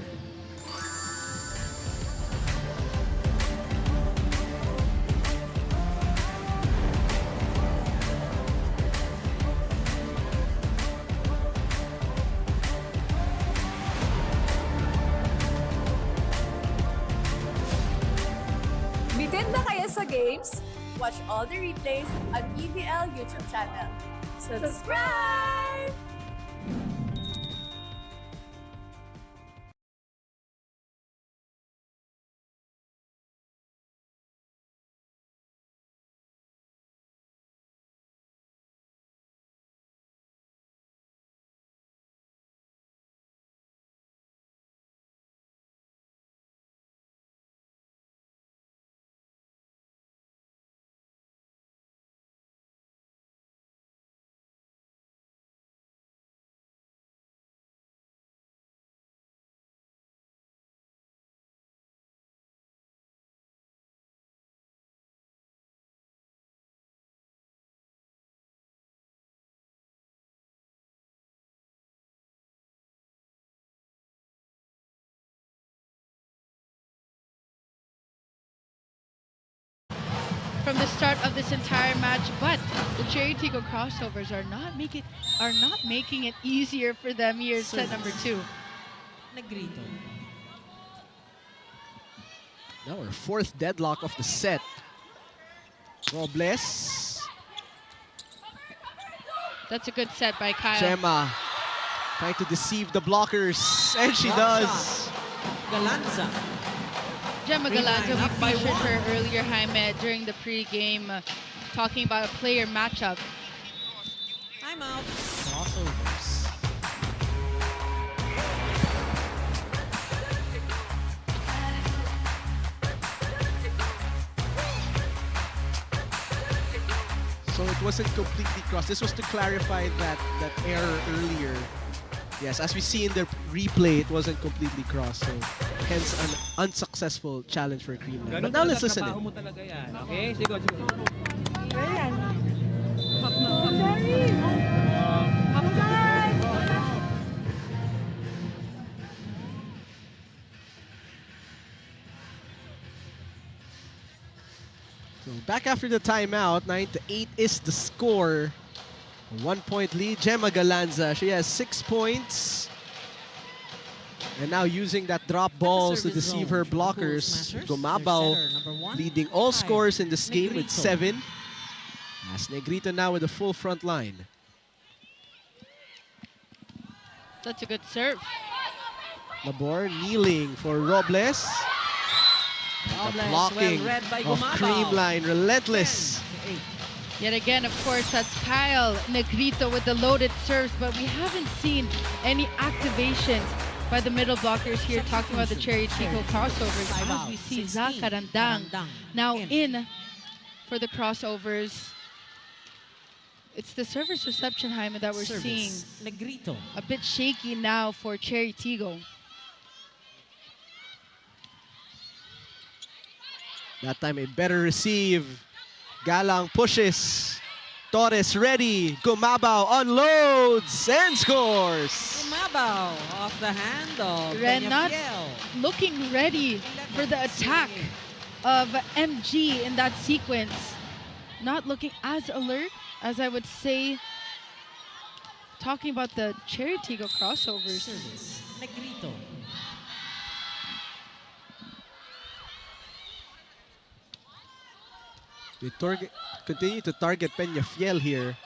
Bitin na kayo sa games? Watch all the replays on PVL YouTube channel. Subscribe! From the start of this entire match, but the Chery Tiggo Crossovers are not making it easier for them here in set number 2. Negrito. Now our fourth deadlock of the set. Robles. That's a good set by Kyle. Gemma trying to deceive the blockers, and she does. Galanza. Gemma Galanza, we Up by featured one. her earlier, Jaime, during the pre-game, talking about a player matchup. I'm out. Crossovers. So it wasn't completely crossed. This was to clarify that error earlier. Yes, as we see in the replay, it wasn't completely crossed. So hence an unsuccessful challenge for Creamline. But now let's listen Trabaho in. mo talaga yan. Okay? Sige, sige. So back after the timeout, 9-8 is the score. 1 point lead, Gemma Galanza. She has 6 points. And now using that drop balls to service deceive zone her for the blockers. Cool Smashers. Gumabao Their setter, number 1, leading all Kyle scores in this game with Negrito. 7. As Negrito now with a full front line. That's a good serve. Labor kneeling for Robles. The Robles, blocking well read by of Gumabao. Creamline, relentless. 10-8. Yet again, of course, that's Kyle Negrito with the loaded serves, but we haven't seen any activations by the middle blockers here, talking about the Chery Tiggo Crossovers. Five As out. we see 16, Zach Karandang Karandang now in. in for the crossovers. It's the service reception, Jaime, that we're seeing. Service. Negrito. A bit shaky now for Chery Tiggo. That time a better receive. Galang pushes. Torres ready. Gumabao unloads and scores. Gumabao off the hand of Ren not Peñafiel. looking ready for the attack of MG in that sequence. Not looking as alert as I would say, talking about the Chery Tiggo Crossovers. Service. Negrito. We continue to target Peñafiel here.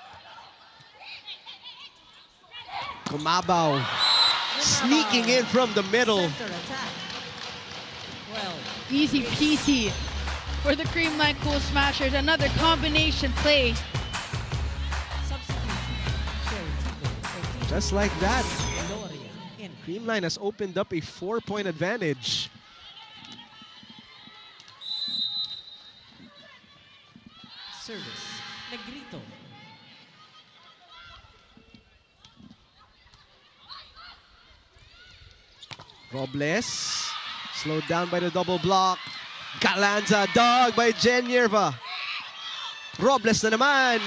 Gumabao sneaking in from the middle. Center attack. Well, Easy peasy for the Creamline Cool Smashers. Another combination play. substitution. Chery Tiggo. Just like that, Gloria in. Creamline has opened up a 4-point advantage. Service. Negrito. Robles, slowed down by the double block. Galanza, dog by Jen Yerva. Robles na naman.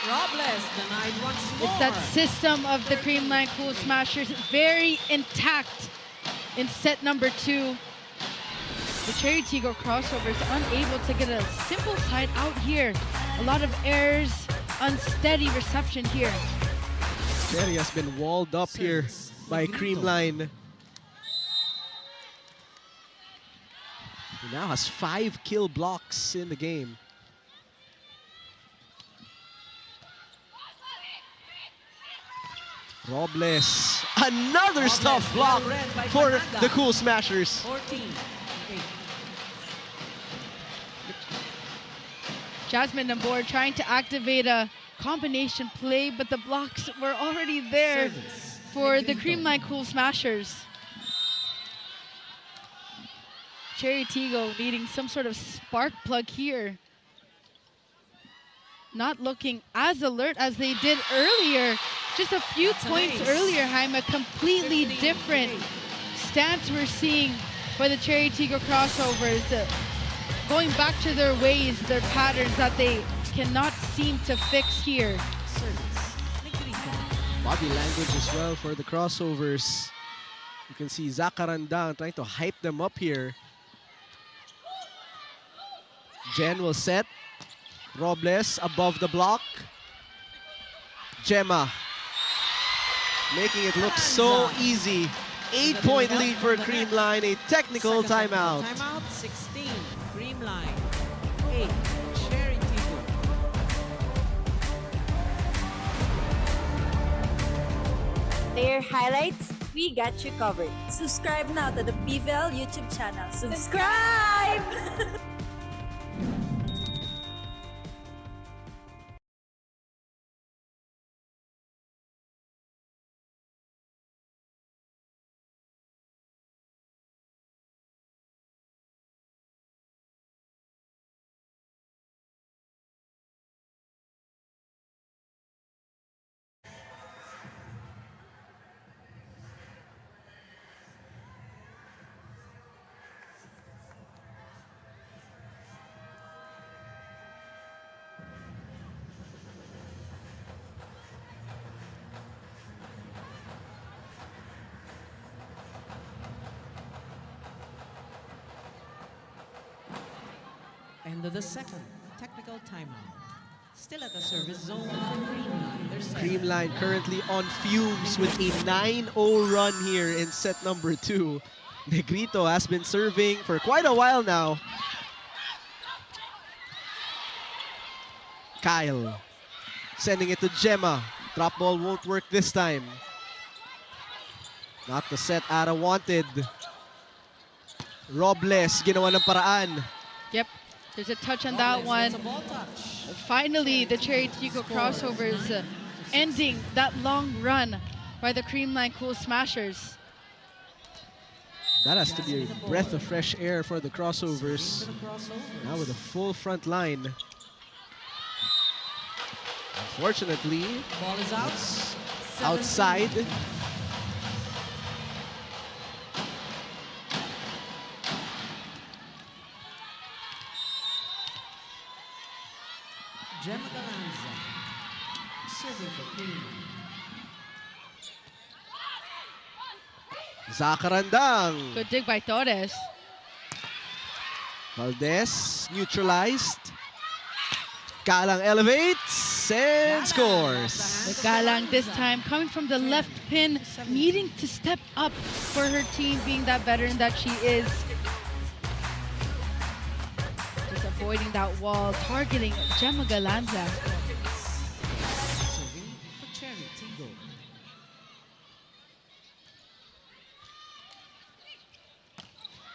Robles denied once more. It's that system of the Creamline Cool Smashers very intact in set number 2. The Chery Tiggo Crossovers unable to get a simple side out here. A lot of errors, unsteady reception here. Chery has been walled up here by Creamline. He now has 5 kill blocks in the game. Robles, another tough block for the Cool Smashers. 14. Jasmine on board trying to activate a combination play, but the blocks were already there for the Creamline Cool Smashers. Chery Tiggo needing some sort of spark plug here. Not looking as alert as they did earlier. Just a few points earlier, Jaime, completely different stance we're seeing for the Chery Tiggo Crossovers. Going back to their ways, their patterns that they cannot seem to fix here. Body language as well for the Crossovers. You can see Zakarandang trying to hype them up here. Jen will set. Robles above the block. Gemma making it look so easy. 8-point lead for Creamline. A technical timeout. Timeout 16. Creamline. 8. Chery Tiggo. Player highlights, we got you covered. Subscribe now to the PVL YouTube channel. Subscribe! End of the second technical timeout. Still at the service zone for Creamline. They're set. Creamline currently on fumes with a 9-0 run here in set number 2. Negrito has been serving for quite a while now. Kyle sending it to Gemma. Drop ball won't work this time. Not the set Ara wanted. Robles ginawa ng paraan. Yep, there's a touch on that one. It's a ball touch. Finally, the Chery Tiggo Crossovers ending that long run by the Creamline Cool Smashers. That has to be a breath of fresh air for the Crossovers. Now with a full front line. Unfortunately, Ball is out. it's outside. Gemma Galanza. Serving for Creamline. Zakarandang. Good dig by Torres. Valdez neutralized. Galang elevates and scores. The Galang this time coming from the left pin, needing to step up for her team, being that veteran that she is. Just avoiding that wall, targeting Gemma Galanza. Serving for Chery Tiggo.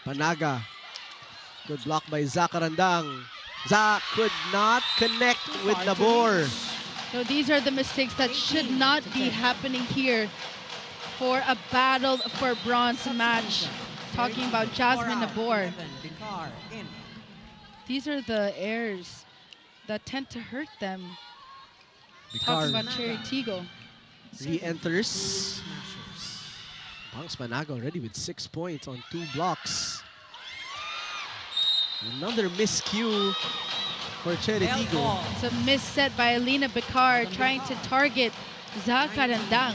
Panaga. Good block by Zakarandang. Zak could not connect with Nabor. So these are the mistakes that should not be happening here for a battle for bronze match. Talking about Jasmine Nabor. These are the errors that tend to hurt them. Talking about Chery Tiggo. Re-enters. Pangs Panaga already with 6 points on 2 blocks. Another miscue for Chery Tiggo. It's a miss set by Alina Bicard trying to target Zakarandang.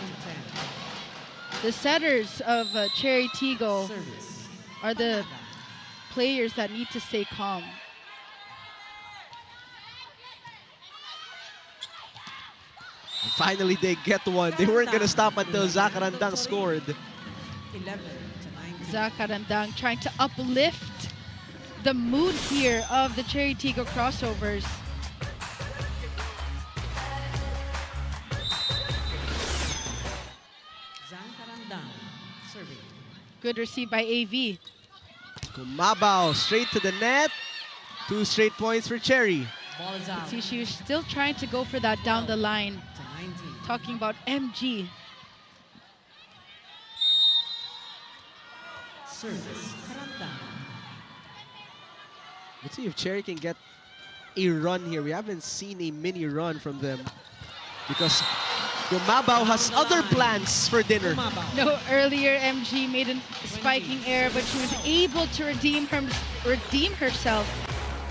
The setters of Chery Tiggo are the players that need to stay calm. And finally, they get one. They weren't going to stop until Zakarandang scored. 11 to 19. Zakarandang trying to uplift the mood here of the Chery Tiggo Crossovers. Zakarandang serving. Good receive by AV. Kumabaw straight to the net. 2 straight points for Chery. Ball is out. See, she was still trying to go for that down the line. To 19. Talking about MG. Service. Karandang. Let's see if Chery can get a run here. We haven't seen a mini run from them because Kumabaw has other plans for dinner. Kumabaw. No, earlier MG made a spiking error, but she was able to redeem herself.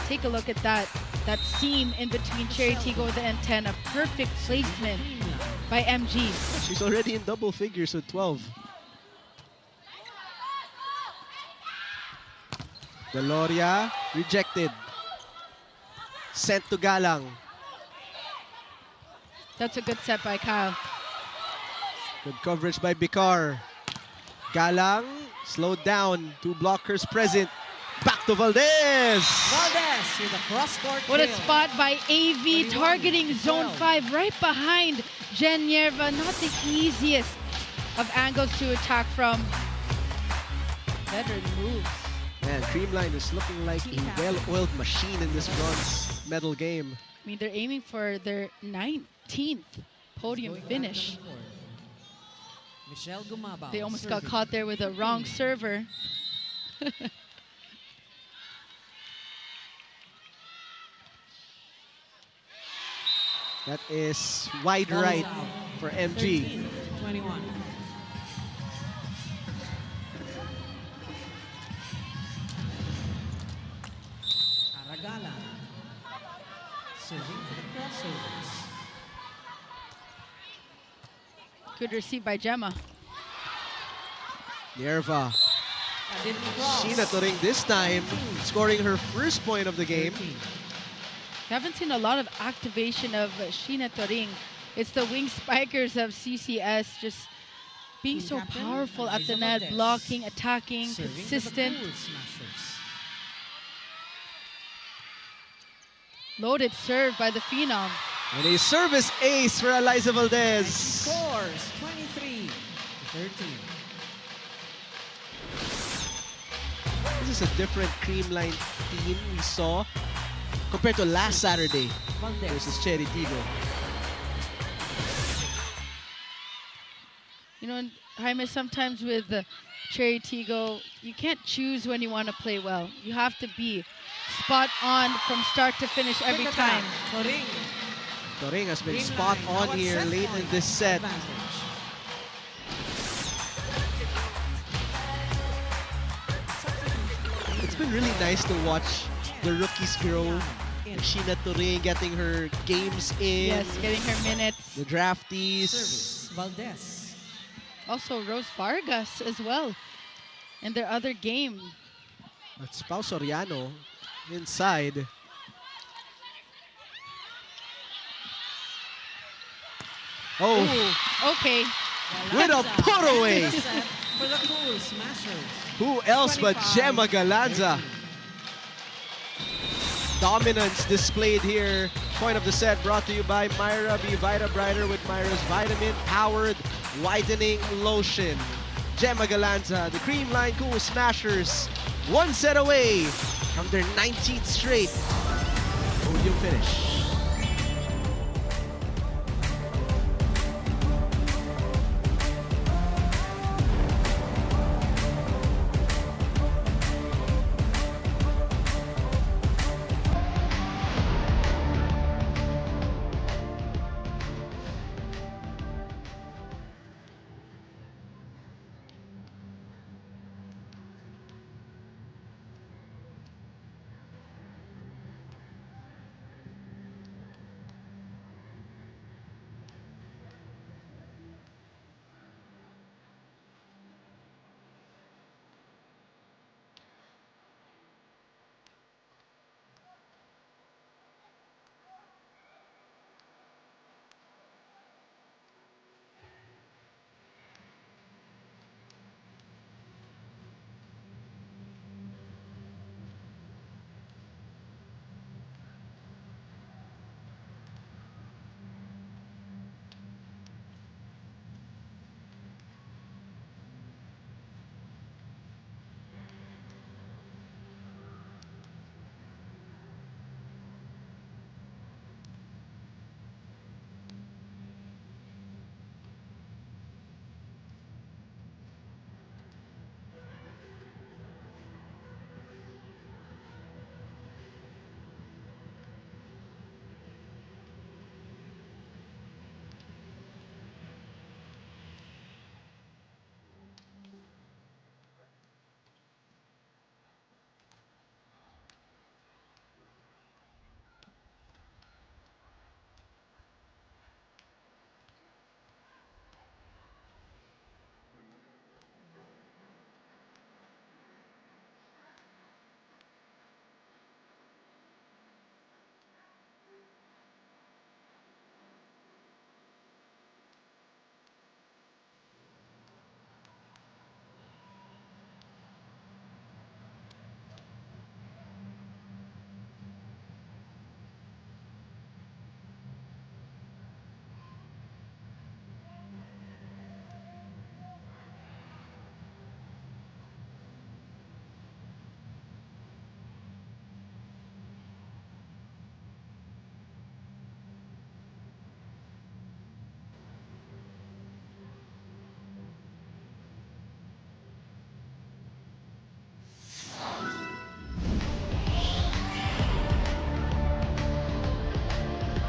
Take a look at that. That seam in between Chery Tiggo and the antenna. Perfect placement by MG. She's already in double figures with 12. Deloria rejected. Sent to Galang. That's a good set by Kyle. Good coverage by Bicard. Galang slowed down. 2 blockers present. Back to Valdez. Valdez with a cross-court What a kill. spot by AV targeting zone 5 right behind Jen Yerva. Not the easiest of angles to attack from. Better moves. Man, Creamline is looking like a well-oiled machine in this bronze medal game. I mean, they're aiming for their 19th podium Going back finish. to the court. Michelle Gumabaw. They almost got serving. caught there with a wrong server. That is wide Ball is right out. for MG. 13, 21. Aragala. Serving for the crossovers. Good receive by Gemma. Nerva. Didn't cross. Sheena Turing this time scoring her first point of the game. 13. We haven't seen a lot of activation of Sheena Toring. It's the wing spikers of CCS just being Team so captain, powerful at the Eliza net, Valdez. blocking, attacking, Serving for the consistent. Cool Smashers. Loaded serve by the Phenom. And a service ace for Eliza Valdez. Scores 23 to 13. This is a different Creamline team we saw compared to last Saturday Valdez. versus Chery Tiggo. You know, Jaime, sometimes with Chery Tiggo, you can't choose when you want to play well. You have to be spot on from start to finish every Quick time. attack. Toring. Turing has been Creamline spot now on at here set late point. in this set. Advantage. It's been really nice to watch the rookies grow. Sheena Turing getting her games in. Yes, getting her minutes. The draftees. Service. Valdez. Also Rose Vargas as well in their other game. That's Pao Soriano inside. Oh, Ooh, okay. with a put away. Set for the Cool Smashers. Who else but 25, Gemma Galanza? 13. Dominance displayed here. Point of the set brought to you by Myra. Be Vita Brighter with Myra's Vitamin Powered Whitening Lotion. Gemma Galanza, the Creamline Cool Smashers, 1 set away from their 19th straight podium finish.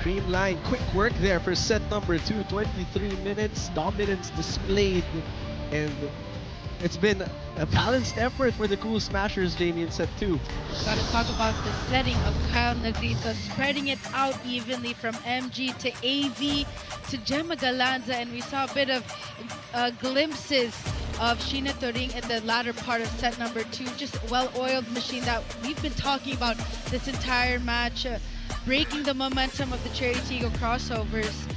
Creamline, quick work there for set number 2. 23 minutes, dominance displayed, and it's been a balanced effort for the Cool Smashers, Jamie, in set 2. Gotta talk about the setting of Kyle Negrito, spreading it out evenly from MG to AV to Gemma Galanza, and we saw a bit of glimpses of Sheena Turing in the latter part of set number 2. Just a well-oiled machine that we've been talking about this entire match, breaking the momentum of the Chery Tiggo Crossovers.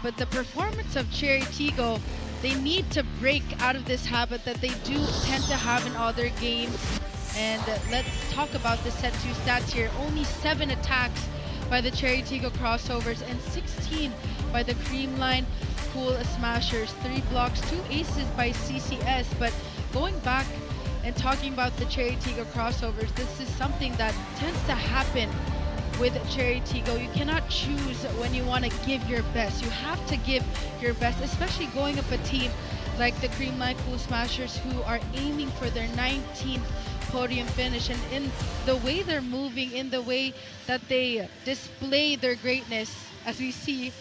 But the performance of Chery Tiggo, they need to break out of this habit that they do tend to have in all their games. And let's talk about the set 2 stats here. Only 7 attacks by the Chery Tiggo Crossovers and 16 by the Creamline Cool Smashers. 3 blocks, 2 aces by CCS. But going back and talking about the Chery Tiggo Crossovers, this is something that tends to happen with Chery Tiggo. You cannot choose when you want to give your best. You have to give your best, especially going up a team like the Creamline Cool Smashers, who are aiming for their 19th podium finish. And in the way they're moving, in the way that they display their greatness, as we see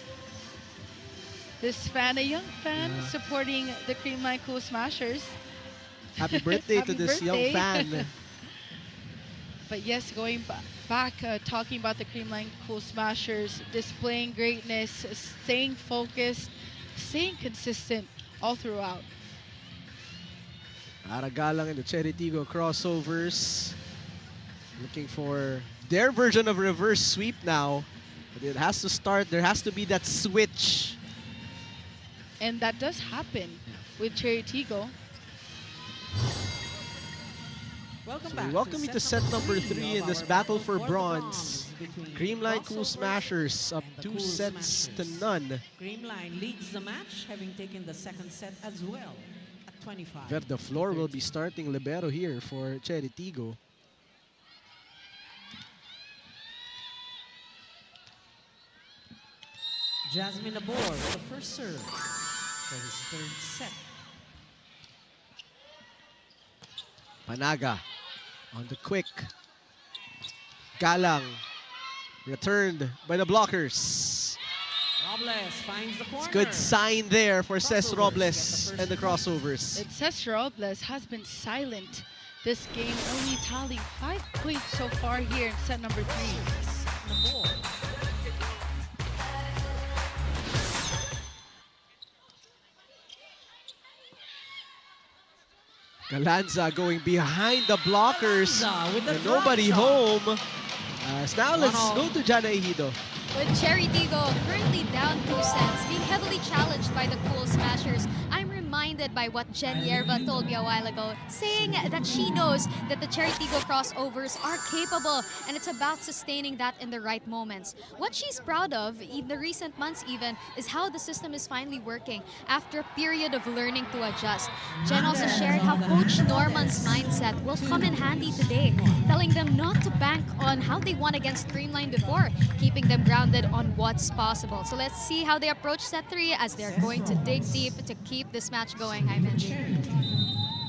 this fan, a young fan, supporting the Creamline Cool Smashers. Happy birthday to this young birthday. fan. But yes, going back, talking about the Creamline Cool Smashers, displaying greatness, staying focused, staying consistent all throughout. Aragalang and the Chery Tiggo Crossovers looking for their version of reverse sweep now. But it has to start. There has to be that switch. And that does happen with Chery Tiggo. Welcome So back. we welcome you to set number 3 in this battle for bronze. Creamline Cool Smashers up 2 sets to none. Creamline leads the match, having taken the second set as well at 25. Verde Flor will be starting libero here for Chery Tiggo. Jasmine aboard with the first serve for his third set. Panaga on the quick. Galang returned by the blockers. Robles finds the corner. It's good sign there for Ces Crossovers Robles get the and the first Crossovers. It says Robles has been silent this game, only tallying 5 points so far here in set number 3. The ball. Galanza going behind the blockers. Galanza with the And drop nobody shot. home. Now let's go to Jana Ejido. With Chery Tiggo currently down 2 sets, being heavily challenged by the Cool Smashers, I'm reminded by what Jen Yerba told me a while ago, saying that she knows that the Chery Tiggo Crossovers are capable, and it's about sustaining that in the right moments. What she's proud of, in the recent months even, is how the system is finally working after a period of learning to adjust. Jen also shared how Coach Norman's mindset will come in handy today, telling them not to bank on how they won against Creamline before, keeping them grounded on what's possible. So let's see how they approach set 3 as they're going to dig deep to keep this match going, I mentioned.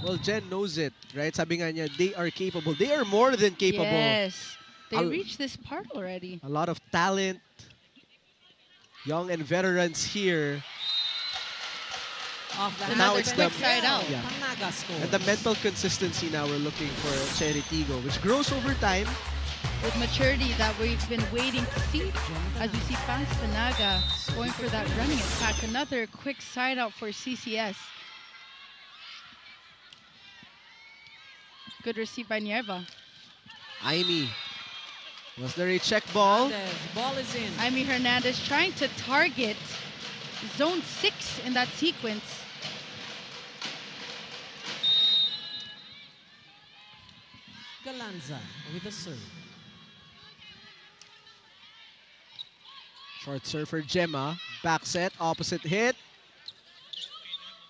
Well, Jen knows it, right? Sabi nga niya, they are capable. They are more than capable. Yes, they I'll- reached this part already. A lot of talent, young and veterans here. Off the Now Another it's quick the- side out. Yeah. Panaga scores. And the mental consistency now we're looking for Chery Tiggo, which grows over time. With maturity that we've been waiting to see, as we see Fans Panaga going for that running attack. Another quick side out for CCS. Good receive by Nierva. Aimee. Was there a check ball? Hernandez, ball is in. Jaime Hernandez trying to target zone 6 in that sequence. Galanza with a serve. Short serve for Gemma. Back set, opposite hit.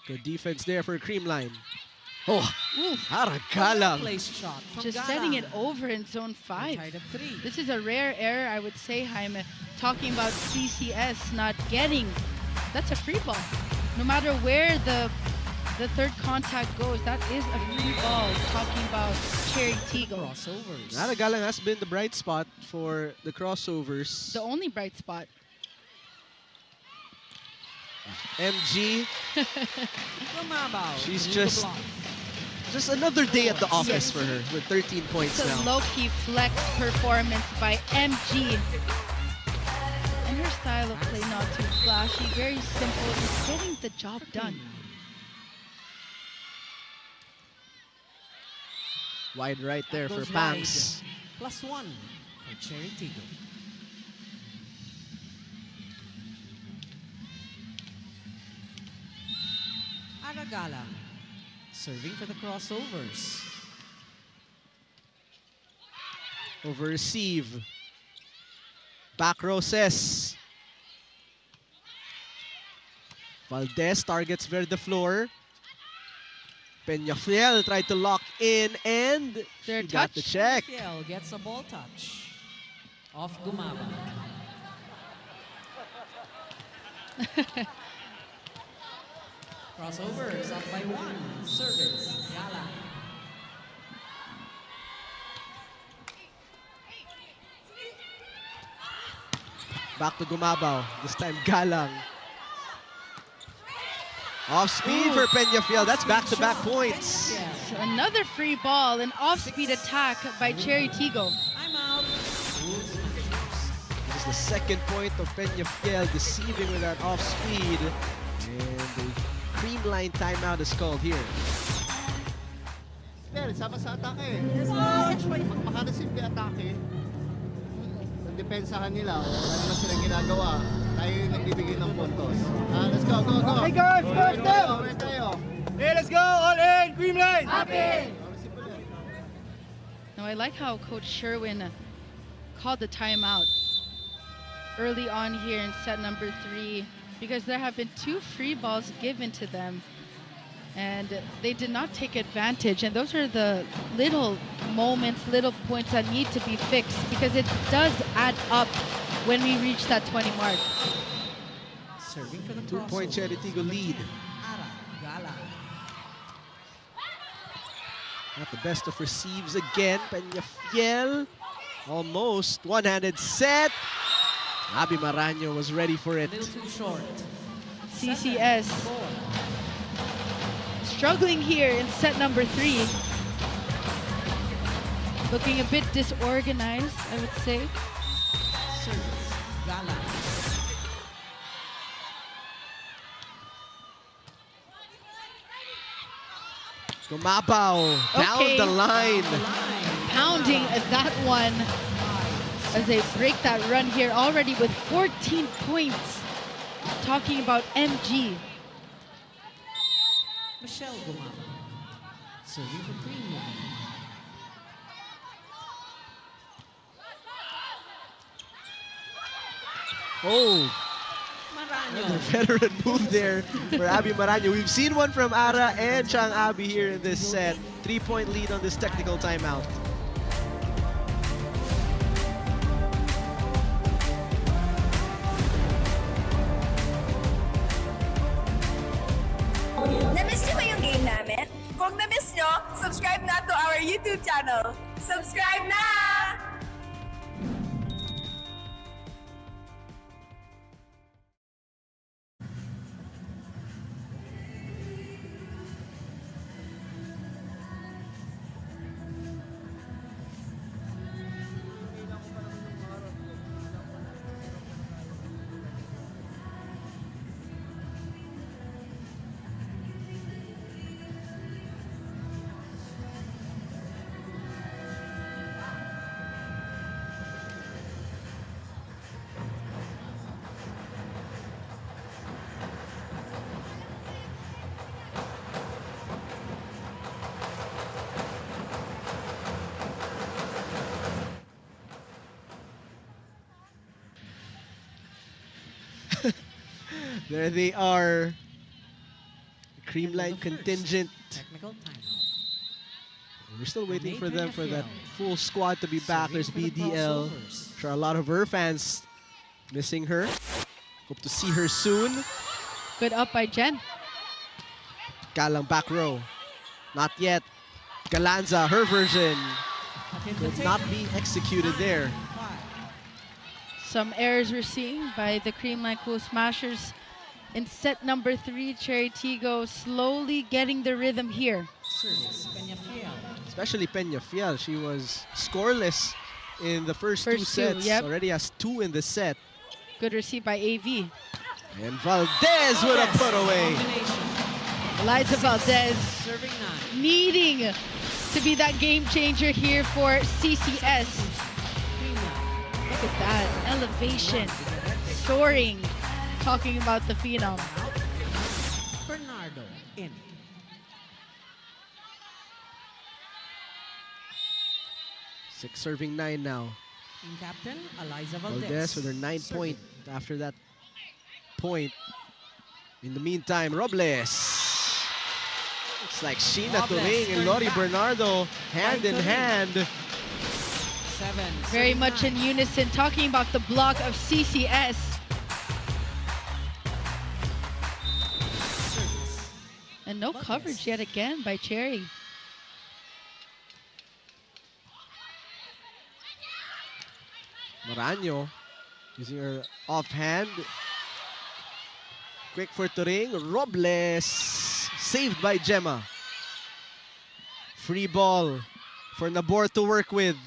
Good defense there for Creamline. Oh, Aragalang. Place shot from Just Galang. setting it over in zone We're 5. tied at 3. This is a rare error, I would say, Jaime. Talking about CCS not getting, that's a free ball. No matter where the third contact goes, that is a free ball. Talking about Chery Tiggo. Crossovers. Aragalang has been the bright spot for the Crossovers. The only bright spot. MG, Gumabaw. she's Need to just block. another day at the office for her with 13 points It's a now. low-key flex performance by MG. And her style of play not too flashy, very simple, just getting the job done. Wide right there for Goes Pangs. wide. +1 for Chery Tiggo. Aragala serving for the crossovers. Over receive. Back row says. Valdez targets Verde Flor. Peñafiel tried to lock in and There she got the touch? check. PVL gets a ball touch off Gumabaw. Crossovers up by 1. Service. Gala. Back to Gumabaw. This time Galang. Off speed for Peñafiel. That's back-to-back points. Yes. So another free ball, an off-speed attack by Chery Tiggo. I'm out. Cool Smashers. This is the second point of Peñafiel deceiving with that off speed. And the Creamline timeout is called here. Pero sama sa atake. Pag makareceive yung atake, depensahan nila, wala naman silang ginagawa. Tayo yung nagbibigay ng puntos. Let's go, go, go! Hey guys, first step! Ulit tayo. Hey, let's go! All in! Creamline! Now I like how Coach Sherwin called the timeout early on here in set number 3 because there have been 2 free balls given to them and they did not take advantage, and those are the little moments, little points that need to be fixed because it does add up when we reach that 20 mark. Serving for the 2-point crossovers. Chery Tiggo lead. Aragala. Not the best of receives again. Peñafiel almost one-handed set. Abby Maraño was ready for it. A little too short. CCS 4. struggling here in set number 3. Looking a bit disorganized, I would say. Service. Gala. Gumabaw down Okay. the line. Pounding that one as they break that run here already with 14 points. Talking about MG. Michelle Gumabaw. Serving for Creamline. Oh, Maraño. veteran move there for Abby Maraño. We've seen one from Ara and Chang Abby here in this set. 3-point lead on this technical timeout. Na-miss niyo ba yung game namin? Kung na-miss niyo, subscribe na to our YouTube channel. Subscribe na! There they are. End Creamline of the first. contingent. Technical timeout. We're still waiting for them for that Peñafiel. full squad to be back. There's Serving for the BDL. crossovers. I'm sure a lot of her fans missing her. Hope to see her soon. Good up by Jen. Galang back row. Not yet. Galanza, her version. Could not be executed there. 5. Some errors we're seeing by the Creamline Cool Smashers. in set number 3. Chery Tiggo slowly getting the rhythm here. Service, Peñafiel. Especially Peñafiel. She was scoreless in the first two First two, sets. yep. Already has 2 in the set. Good receive by AV. And Valdez with a put away. Combination. Eliza Valdez Serving 9. needing to be that game changer here for CCS. Creamline. Look at that elevation, soaring. Talking about the phenom. Bernardo in. Six serving 9 now. Team captain, Eliza Valdez. Valdez with her 9 Serving. point after that point. In the meantime, Robles. It's like Sheena Robles Turing and turned Lori back. Bernardo hand By in Turing. hand. 7. Very serving much 9. in unison, talking about the block of CCS. Service. And no Valdez. coverage yet again by Chery. Maraño using her offhand. Quick for Turing. Robles saved by Gemma. Free ball for Nabor to work with.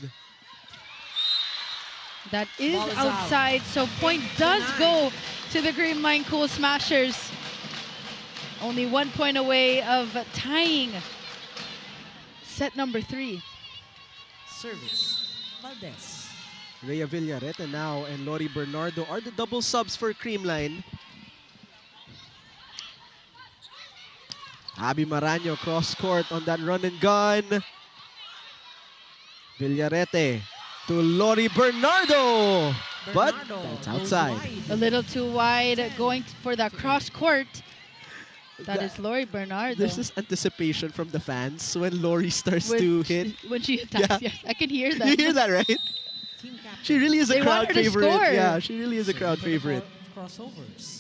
That is Ball is outside, so point does go to the Creamline Cool Smashers. Only 1 point away of tying set number 3. Service. Valdez. Rhea Villareta now and Lori Bernardo are the double subs for Creamline. Abby Maraño cross court on that run and gun. Villarete to Lori Bernardo. But Bernardo that's goes outside. wide. A little too wide, going for that cross court. That That- is Lori Bernardo. This is anticipation from the fans when Lori starts when to she, hit. when she attacks. Yeah. Yes, I can hear that. You hear that, right? Team captain. She really is a They want crowd her to favorite. score. Yeah, she really is a Serving crowd for the favorite. Crossovers.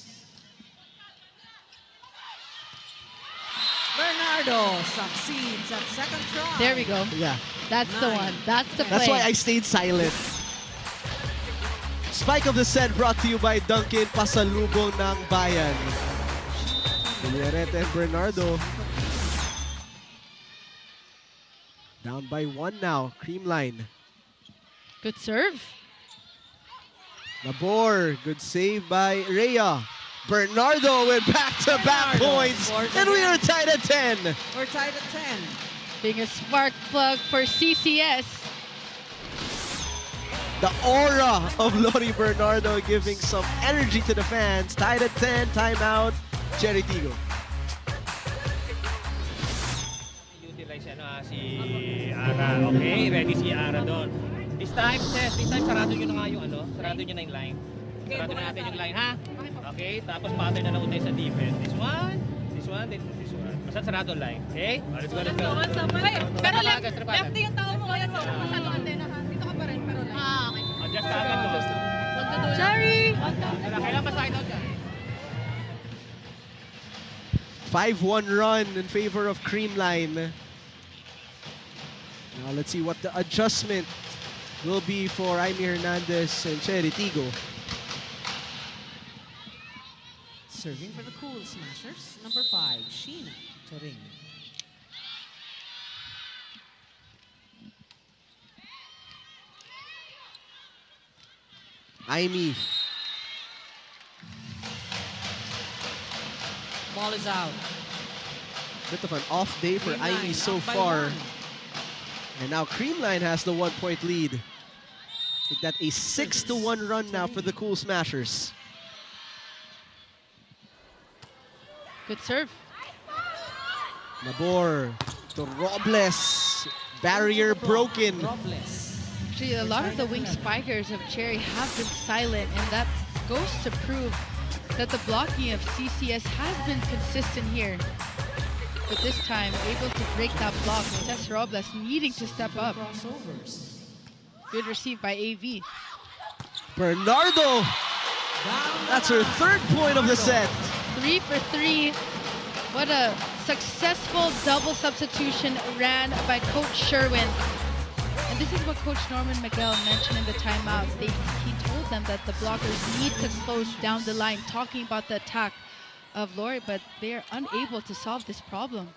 Bernardo succeeds at second try. There we go. Yeah. That's the 9. one. That's the play. That's why I stayed silent. Spike of the set brought to you by Dunkin' Pasalubong ng Bayan. Villareta and Bernardo. Down by 1 now. Creamline. Good serve. Nabor. Good save by Rhea. Bernardo with back-to-back Bernardo points. scores And we again. are tied at 10. We're tied at 10. Being a spark plug for CCS. The aura of Lori Bernardo giving some energy to the fans. Tied at 10. Timeout. Chery Tiggo. Utilize si Ara. Okay, ready si Ara doon. This time, sarado nyo na nga yung sarado nyo na yung line. Sarado na natin yung line, ha? Okay, tapos pattern na naman tayo sa defense. This one, then this one. Basta sarado line, okay? Let's go, let's go. Pero Trabagas. lefty yung tao mo ngayon. Huwag mo masyadong antena ha. Dito ka pa rin. Pero okay. Adjust ka agad doon. Chery! Kailan pa side out ka? 5-1 run in favor of Creamline. Now let's see what the adjustment will be for Amy Hernandez and Chery Tiggo. Serving for the Cool Smashers, number 5, Sheena Turing. Amy. Ball is out. Bit of an off day for Creamline Amy so up by far. 1. And now Creamline has the 1 point lead. Make that a 6-1 run now for the Cool Smashers. Good serve. Nabor to Robles. Barrier broken. Robles. Actually, a lot of the wing spikers of Chery have been silent, and that goes to prove that the blocking of CCS has been consistent here. But this time, able to break that block. Tess Robles needing to step up. Crossovers. Good receive by AV. Bernardo. Down the That's her line. third point of the set. 3 for 3. What a successful double substitution ran by Coach Sherwin. And this is what Coach Norman Miguel mentioned in the timeouts. He told them that the blockers need to close down the line, talking about the attack of Lori, but they are unable to solve this problem.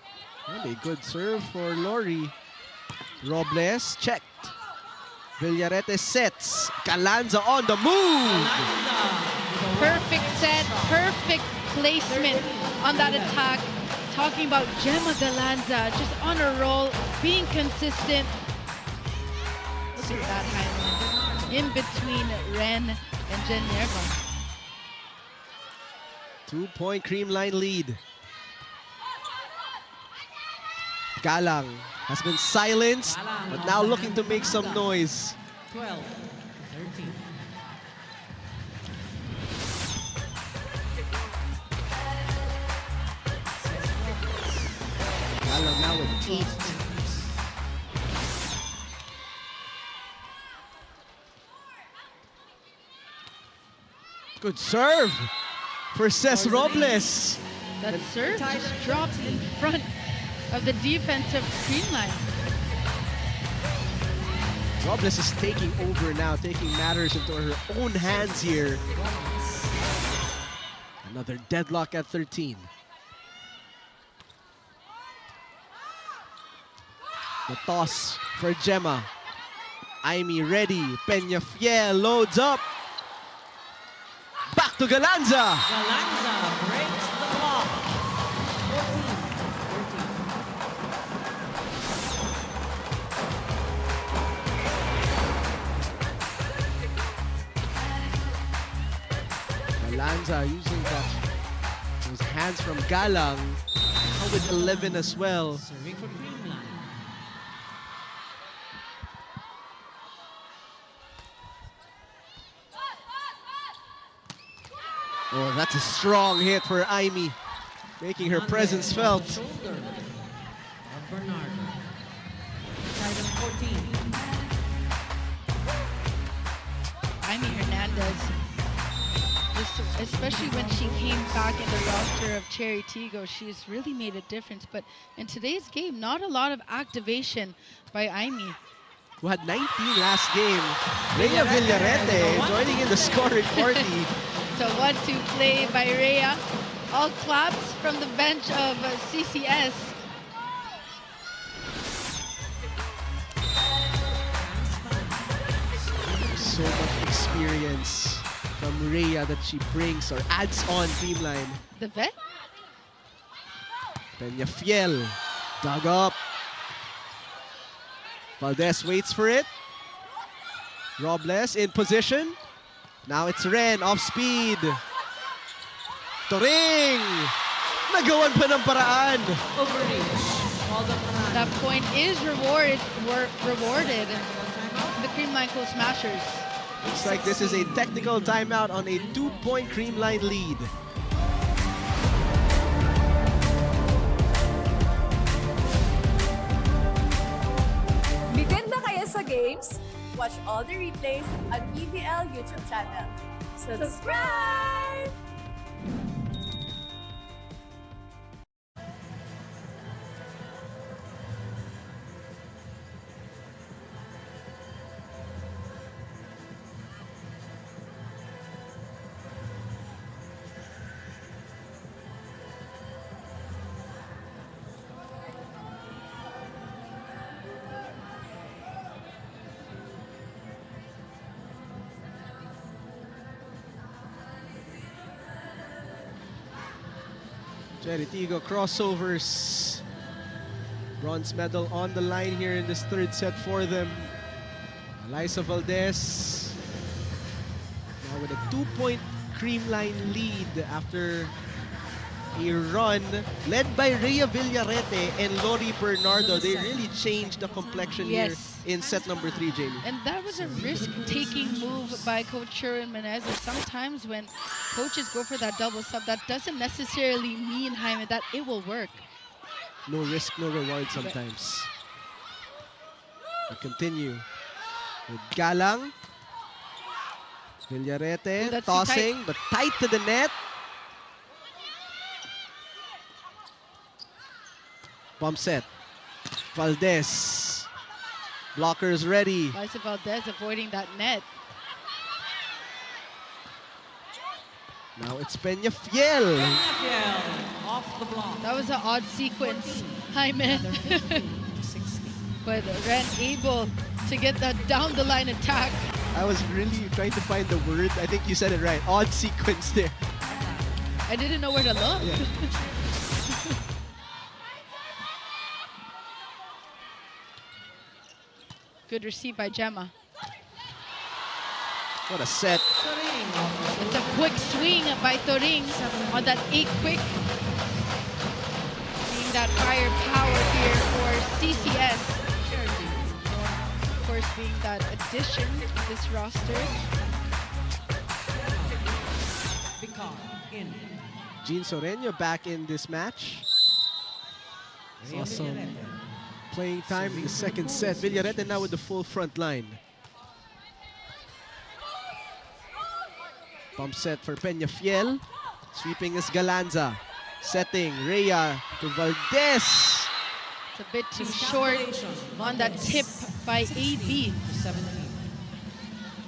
And a good serve for Lori. Robles checked. Villarete sets. Galanza on the move. Perfect set, perfect placement on that attack. Talking about Gemma Galanza, just on a roll, being consistent. Look at that highline. In between Ren and Jen Nerva. 2-point Creamline lead. Galang has been silenced, but now looking to make some noise. 12-13. Galang now with 8. Good serve for Ces Robles. That serve just dropped in front of the defensive Creamline. Robles is taking over now, taking matters into her own hands here. Another deadlock at 13. The toss for Gemma. Aimee ready. Peñafiel loads up. Back to Galanza. Galanza breaks the block. 14-13. Galanza using those hands from Galang. Now with 11 as well. Serving for Creamline. Oh, that's a strong hit for Aimee, making her presence felt. Shoulder of Bernardo. Side of 14. Aimee Hernandez, especially when she came back in the roster of Chery Tiggo, she's really made a difference. But in today's game, not a lot of activation by Aimee. Who had 19 last game. Rhea Villarete joining in the scoring party. So 1-2 play by Rhea. All claps from the bench of CCS. So much experience from Rhea that she brings or adds on Creamline. The vet? Peñafiel dug up. Valdez waits for it. Robles in position. Now it's Ren off speed. Turing! Nagawan pa ng paraan. Overreach. All the That point is rewarded. The Creamline Cool Smashers. Looks like this is a technical timeout on a 2-point Creamline lead. Bitin na kayo sa games? Watch all the replays on PVL YouTube channel. Subscribe! Chery Tiggo Crossovers. Bronze medal on the line here in this third set for them. Eliza Valdez now with a 2-point Creamline lead after a run led by Rhea Villarete and Lori Bernardo. They really changed the complexion here in set number 3, Jamie. And that was a risk-taking move by Coach Chery Menezes. Sometimes when coaches go for that double sub, that doesn't necessarily mean, Jaime, that it will work. No risk, no reward sometimes. We continue with Galang. Villarete that's too tossing, tight. but tight to the net. Pump set. Valdez. Blockers ready. Eliza Valdez avoiding that net. Now it's Peñafiel. Peñafiel off the block. That was an odd sequence, Hyman. 15 to 16. But Ren able to get that down the line attack. I was really trying to find the word. I think you said it right. Odd sequence there. I didn't know where to look. Yeah. Good receive by Gemma. What a set. It's a quick swing by Toring on that 8 quick. Seeing that firepower here for CCS. Of course, being that addition to this roster. Jean Soreño back in this match. Saw some playing time in the second set. Villarete now with the full front line. Pump set for Peñafiel. Sweeping is Galanza. Setting Rhea to Valdez. It's a bit too short on that tip by AB.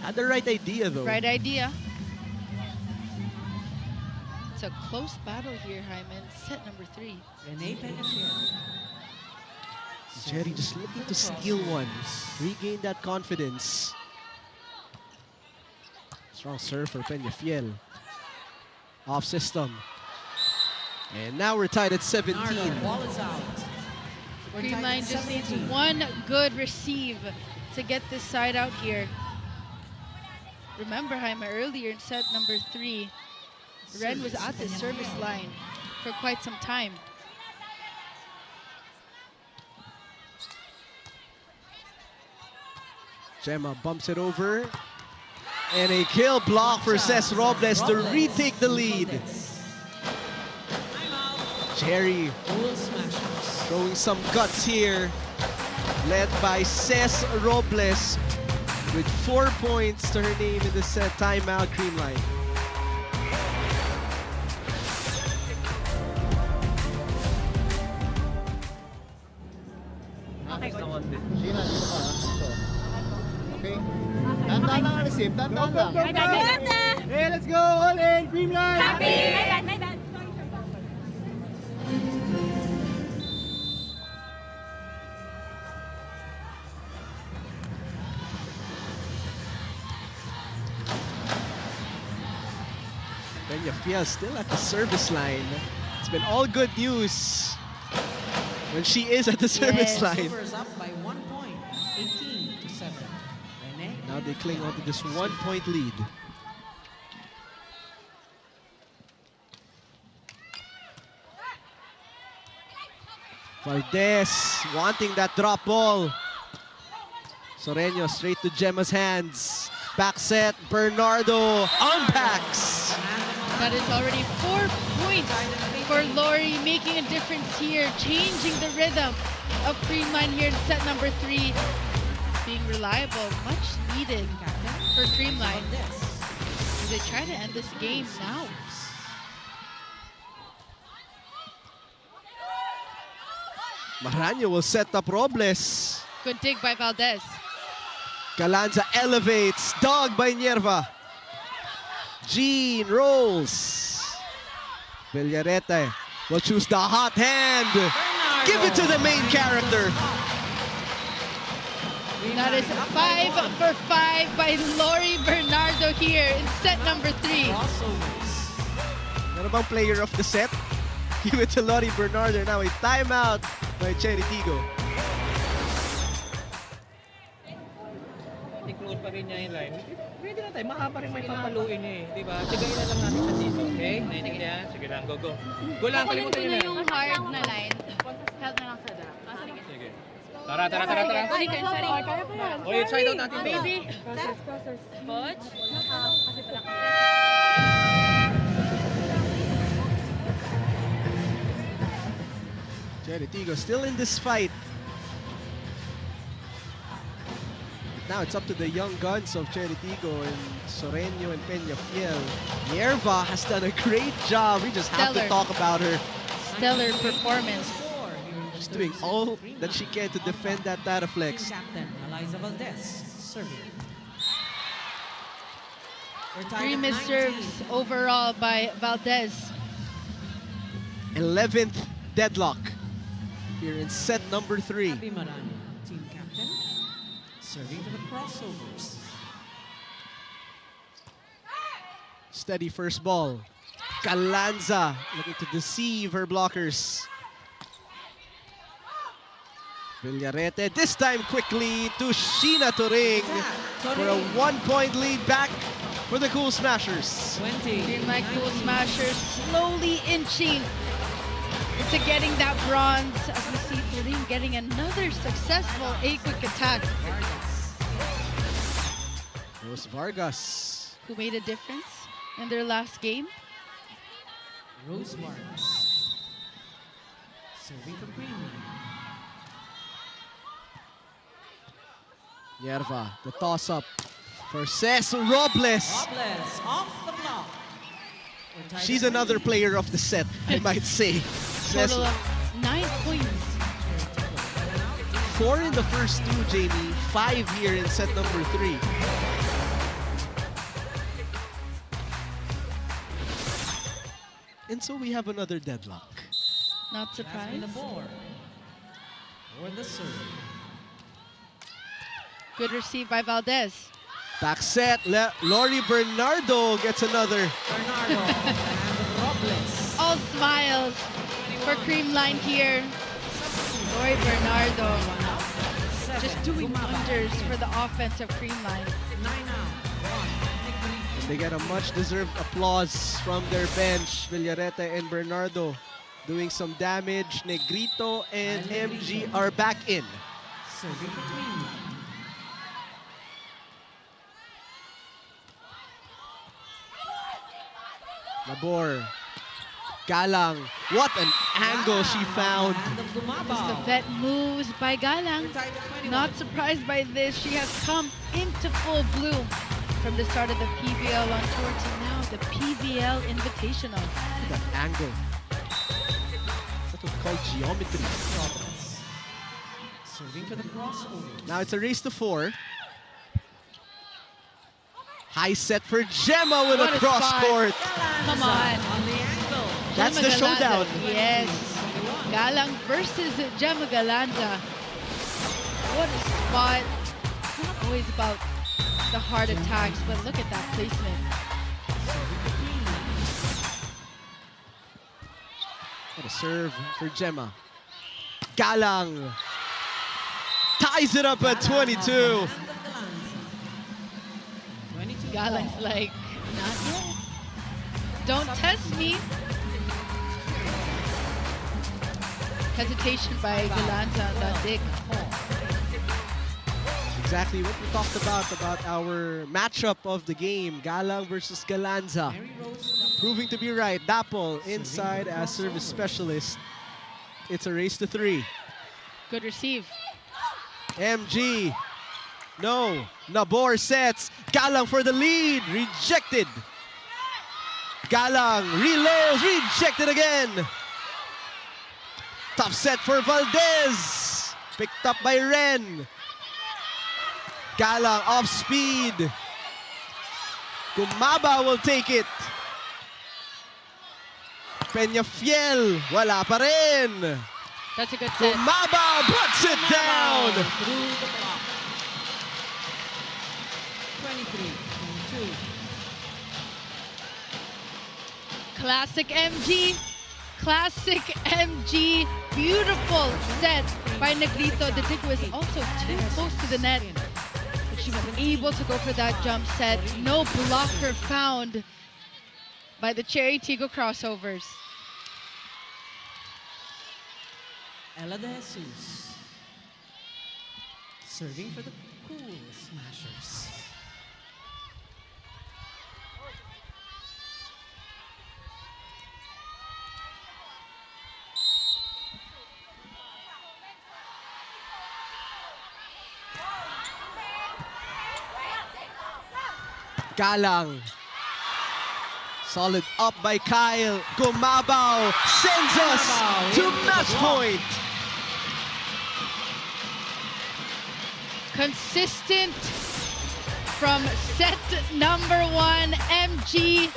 Had the right idea though. Right idea. It's a close battle here, Hyman. Set number 3. Chery just looking to steal one. Regain that confidence. Strong serve for Peñafiel. Off system. And now we're tied at 17. Ball is out. Creamline just needs one good receive to get this side out here. Remember, Jaime, earlier in set number 3, Ren was at the service line for quite some time. Gemma bumps it over. And a kill block for Cés Robles to retake the lead. Chery Cool Smashers. showing some guts here. Led by Cés Robles with 4 points to her name in the set. Timeout, Creamline. Sheila, dito ka. Dito. Okay? Tanda lang ang receive. Tanda lang. Hey, let's go! All in! Creamline! Peñafiel still at the service line. It's been all good news when she is at the service line. Silver is up by 1 point, 18 to 7. Rene. Now they cling on to this 1 point lead. Valdez wanting that drop ball. Soreño straight to Gemma's hands. Back set, Bernardo unpacks. That is already 4 points for Lori, making a difference here, changing the rhythm of Creamline here in set number 3. Being reliable, much needed for Creamline. As they try to end this game now. Maraño will set up Robles. Good dig by Valdez. Galanza elevates, dog by Nierva. Jean rolls. Villarete will choose the hot hand. Give it to the main character. That is 5 for 5 by Lori Bernardo here in set number 3. Ano bang player of the set? Give it to Lori Bernardo. Now a timeout by Chery Tiggo. I-close pa rin niya yung line. Pwede na tayo, mahaba rin may papaluin niya eh. Diba? Tiyagayin na lang natin sa dito, okay? Naintindihan? Sige lang, go, go. Go lang, kalimutan niyo na. yung hard na line. Help na lang sa drop. Sige. Tara, tara, tara, tara. O, yung side out natin. Baby. Coach. Chery Tiggo still in this fight. Now it's up to the young guns of Chery Tiggo and Soreño and Peñafiel. Nierva has done a great job. We just have to Stellar. talk about her. Stellar performance. She's doing all that she can to defend that Taraflex. Captain Eliza Valdez serving. We're tied 3 at missed 19. serves overall by Valdez. 11th deadlock here in set number 3. Abby Marano, team captain, serving for the Crossovers. Steady first ball. Galanza looking to deceive her blockers. Villarete this time quickly to Sheena Turing for a 1-point lead back for the Cool Smashers. 20. Creamline Cool Smashers slowly inching into getting that bronze. As we see Turing getting another successful A-quick attack. Rose Vargas. Who made a difference in their last game. Rose Vargas, serving for Creamline. Yerva, the toss-up for Ces Robles. Robles off the block. We're tied She's at another 20. player of the set, I might say. Ces, Total of 9 points. 4 in the first 2, Jamie. 5 here in set number 3. And so we have another deadlock. Not Jasmine surprised. Nabor for the serve. Good receive by Valdez. Back set, Lori Bernardo gets another. Bernardo and Robles. All smiles for Creamline here. Lori Bernardo just doing wonders for the offense of Creamline. 9 out. 1. They get a much-deserved applause from their bench. Villarete and Bernardo doing some damage. Negrito and MG are back in. Serving for Creamline. Labor. Galang. What an angle she found. Hand of The Gumabao. vet moves by Galang. We're tied at 21. Not surprised by this. She has come into full bloom from the start of the PVL on tour to now the PVL Invitational. Look at that angle. That's what's called geometry. Robles. Serving for the Crossovers. Now it's a race to 4. High set for Gemma with What a a cross spot. court. Come on. On the angle. That's Gemma the showdown. Galanza. Yes. 21. Galang versus Gemma Galanza. What a spot. It's not always about the hard attacks, but look at that placement. What a serve for Gemma. Galang ties it up at 22. 22. Galang's like, not yet. Don't test me. Hesitation by Galanza on that dig. Exactly what we talked about our matchup of the game. Galang versus Galanza. Mary Rose Proving to be right. Dapple inside as service specialist. It's a race to 3. Good receive. MG. No. Nabor sets. Galang for the lead. Rejected. Galang reloads. Rejected again. Tough set for Valdez. Picked up by Ren. Galang off speed. Gumaba will take it. Peñafiel. Wala pa rin. That's a good set. Gumaba puts it down. through the block. 23. 2. Classic MG. Classic MG. Beautiful set by Negrito. The dig was also too close to the net. But she was able to go for that jump set. No blocker found by the Chery Tiggo Crossovers. Ella De Jesus. Serving for the Cool Smashers. Galang. Solid up by Kyle. Gumabao sends us Gumabao to into the match block. point. from set number 1. MG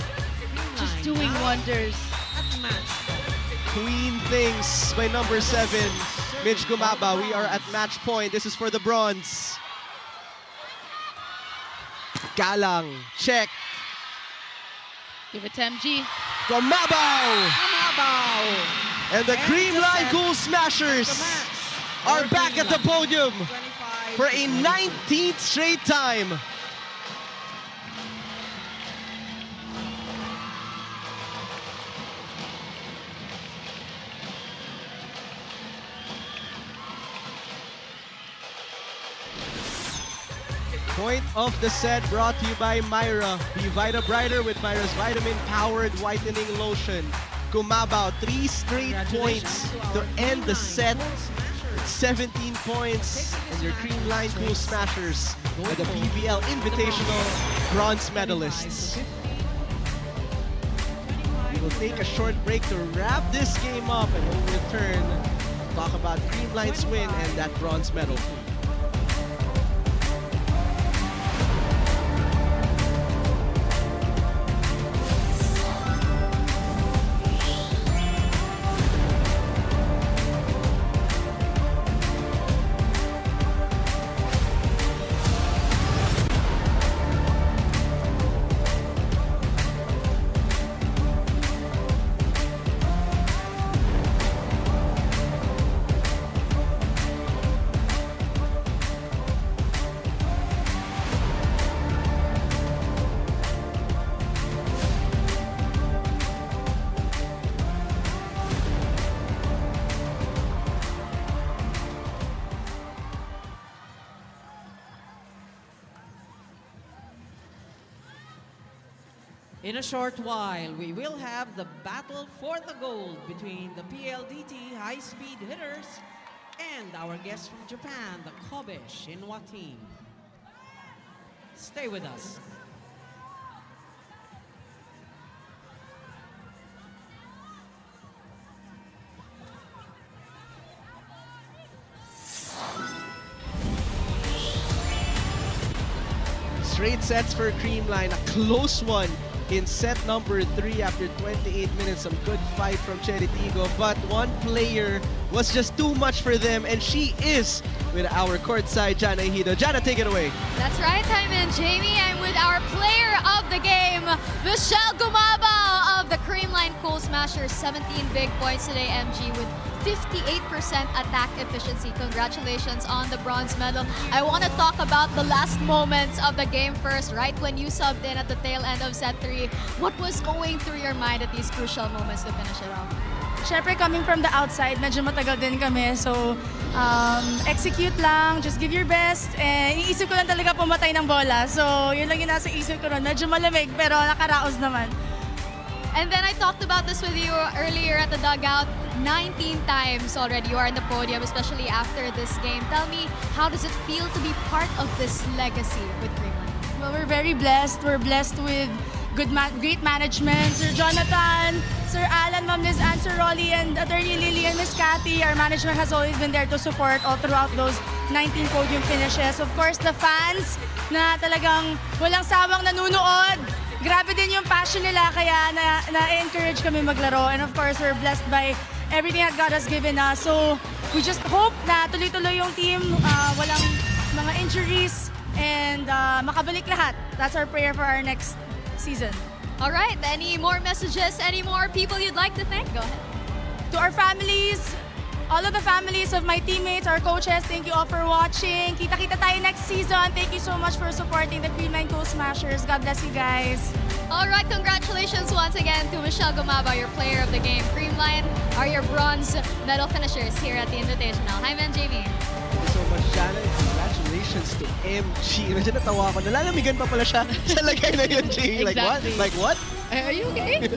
just doing wonders. At match point. Queen things by number 7, Mitch Gumaba. We are at match point. This is for the bronze. Galang, check. Give it to MG. Gumaba! And the And Creamline the Cool set Smashers the match. are back at the podium 25 for a to 22. 19th straight time. Point of the set brought to you by Myra. Be Vita Brighter with Myra's vitamin-powered whitening lotion. Gumabao, 3 straight points to end the set. 17 points, and your Creamline Cool Smashers are the PVL Invitational bronze medalists. We will take a short break to wrap this game up, and when we return, talk about Creamline's win and that bronze medal. In a short while, we will have the battle for the gold between the PLDT high-speed hitters and our guests from Japan, the Kobe Shinwa team. Stay with us. Straight sets for Creamline, a close one in set number 3 after 28 minutes. Some good fight from Chery Tiggo, but one player was just too much for them, and she is with our courtside Jana Ejido. Jana, take it away. That's right, I'm in Jamie. I'm with our player of the game, Michelle Gumabao of the Creamline Cool Smashers. 17 big points today, MG, with 58% attack efficiency. Congratulations on the bronze medal. I want to talk about the last moments of the game first, right when you subbed in at the tail end of set 3. What was going through your mind at these crucial moments to finish it off? Syempre, coming from the outside, medyo matagal din kami. So, execute lang, just give your best. Iisip ko lang talaga pumatay ng bola. So, yun lang yung nasa isip ko ron. Medyo malamig, pero nakaraos naman. And then I talked about this with you earlier at the dugout. 19 times already you are in the podium, especially after this game. Tell me, how does it feel to be part of this legacy with Creamline? Well, we're very blessed. We're blessed with great management. Sir Jonathan, Sir Alan, Ma'am Liz Ann, Sir Rolly, and Attorney Lily and Miss Cathy. Our management has always been there to support all throughout those 19 podium finishes. Of course, the fans na talagang walang sawang nanunood. Grabe din yung passion nila, kaya na-encourage kami maglaro. And of course, we're blessed by everything that God has given us. So, we just hope na tuloy-tuloy yung team, walang mga injuries, and makabalik lahat. That's our prayer for our next season. All right, any more messages, any more people you'd like to thank? Go ahead. To our families, all of the families of my teammates, our coaches, thank you all for watching. Kita-kita tayo next season. Thank you so much for supporting the Creamline Cool Smashers. God bless you guys. All right, congratulations once again to Michelle Gumaba, your player of the game. Creamline are your bronze medal finishers here at the Invitational. Hi, man, Jamie. Thank you so much, Jana, and congratulations to MG. Medyo natawa ako. Nalalamigan pa pala siya sa lagay na yun, G. Like what? Like what? Are you okay?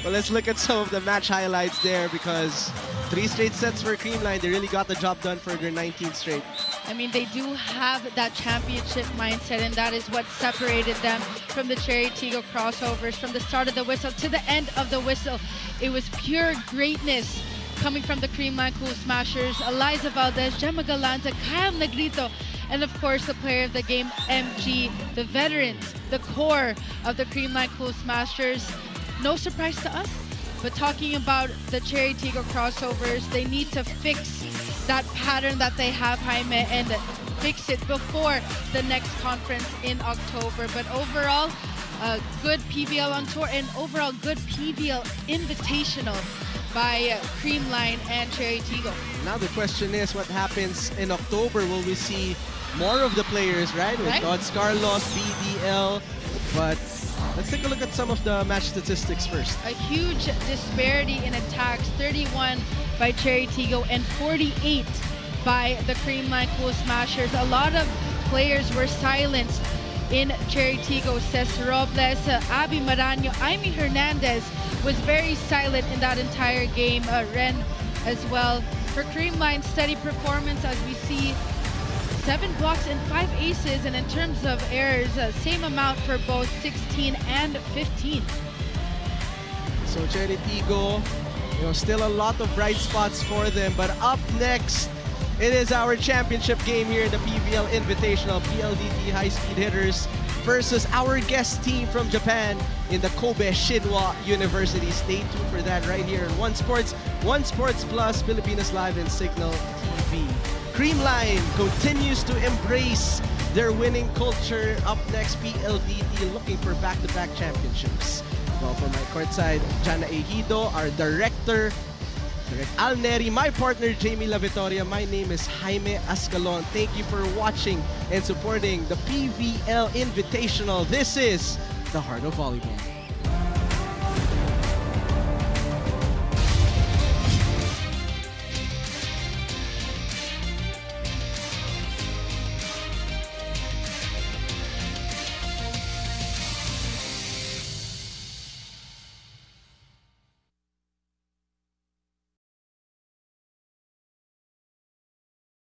Well, let's look at some of the match highlights there, because 3 straight sets for Creamline. They really got the job done for their 19th straight. I mean, they do have that championship mindset, and that is what separated them from the Chery Tiggo Crossovers. From the start of the whistle to the end of the whistle, it was pure greatness coming from the Creamline Cool Smashers. Eliza Valdez, Gemma Galante, Kyle Negrito, And of course, the player of the game, MG, the veterans, the core of the Creamline Cool Smashers. No surprise to us, but talking about the Chery Tiggo Crossovers, they need to fix that pattern that they have, Jaime, and fix it before the next conference in October. But overall, a good PVL on tour and overall good PVL Invitational by Creamline and Chery Tiggo. Now the question is, what happens in October? Will we see more of the players, right? With Dodds Carlos, BDL, but let's take a look at some of the match statistics first. A huge disparity in attacks, 31 by Chery Tiggo and 48 by the Creamline Cool Smashers. A lot of players were silenced in Chery Tiggo. Cés Robles, Abby Marano, Aimee Hernandez was very silent in that entire game. Ren as well. For Creamline, steady performance as we see 7 blocks and 5 aces, and in terms of errors, same amount for both 16 and 15. So Chery Tiggo, still a lot of bright spots for them. But up next, it is our championship game here in the PVL Invitational, PLDT High-Speed Hitters versus our guest team from Japan in the Kobe Shinwa University. Stay tuned for that right here on One Sports Plus, Filipinas Live, and Signal TV. Creamline continues to embrace their winning culture. Up next, PLDT looking for back-to-back championships. Well, for my courtside, Jana Ejido, our director, Direct Al Neri, my partner, Jamie La Victoria. My name is Jaime Ascalon. Thank you for watching and supporting the PVL Invitational. This is the Heart of Volleyball.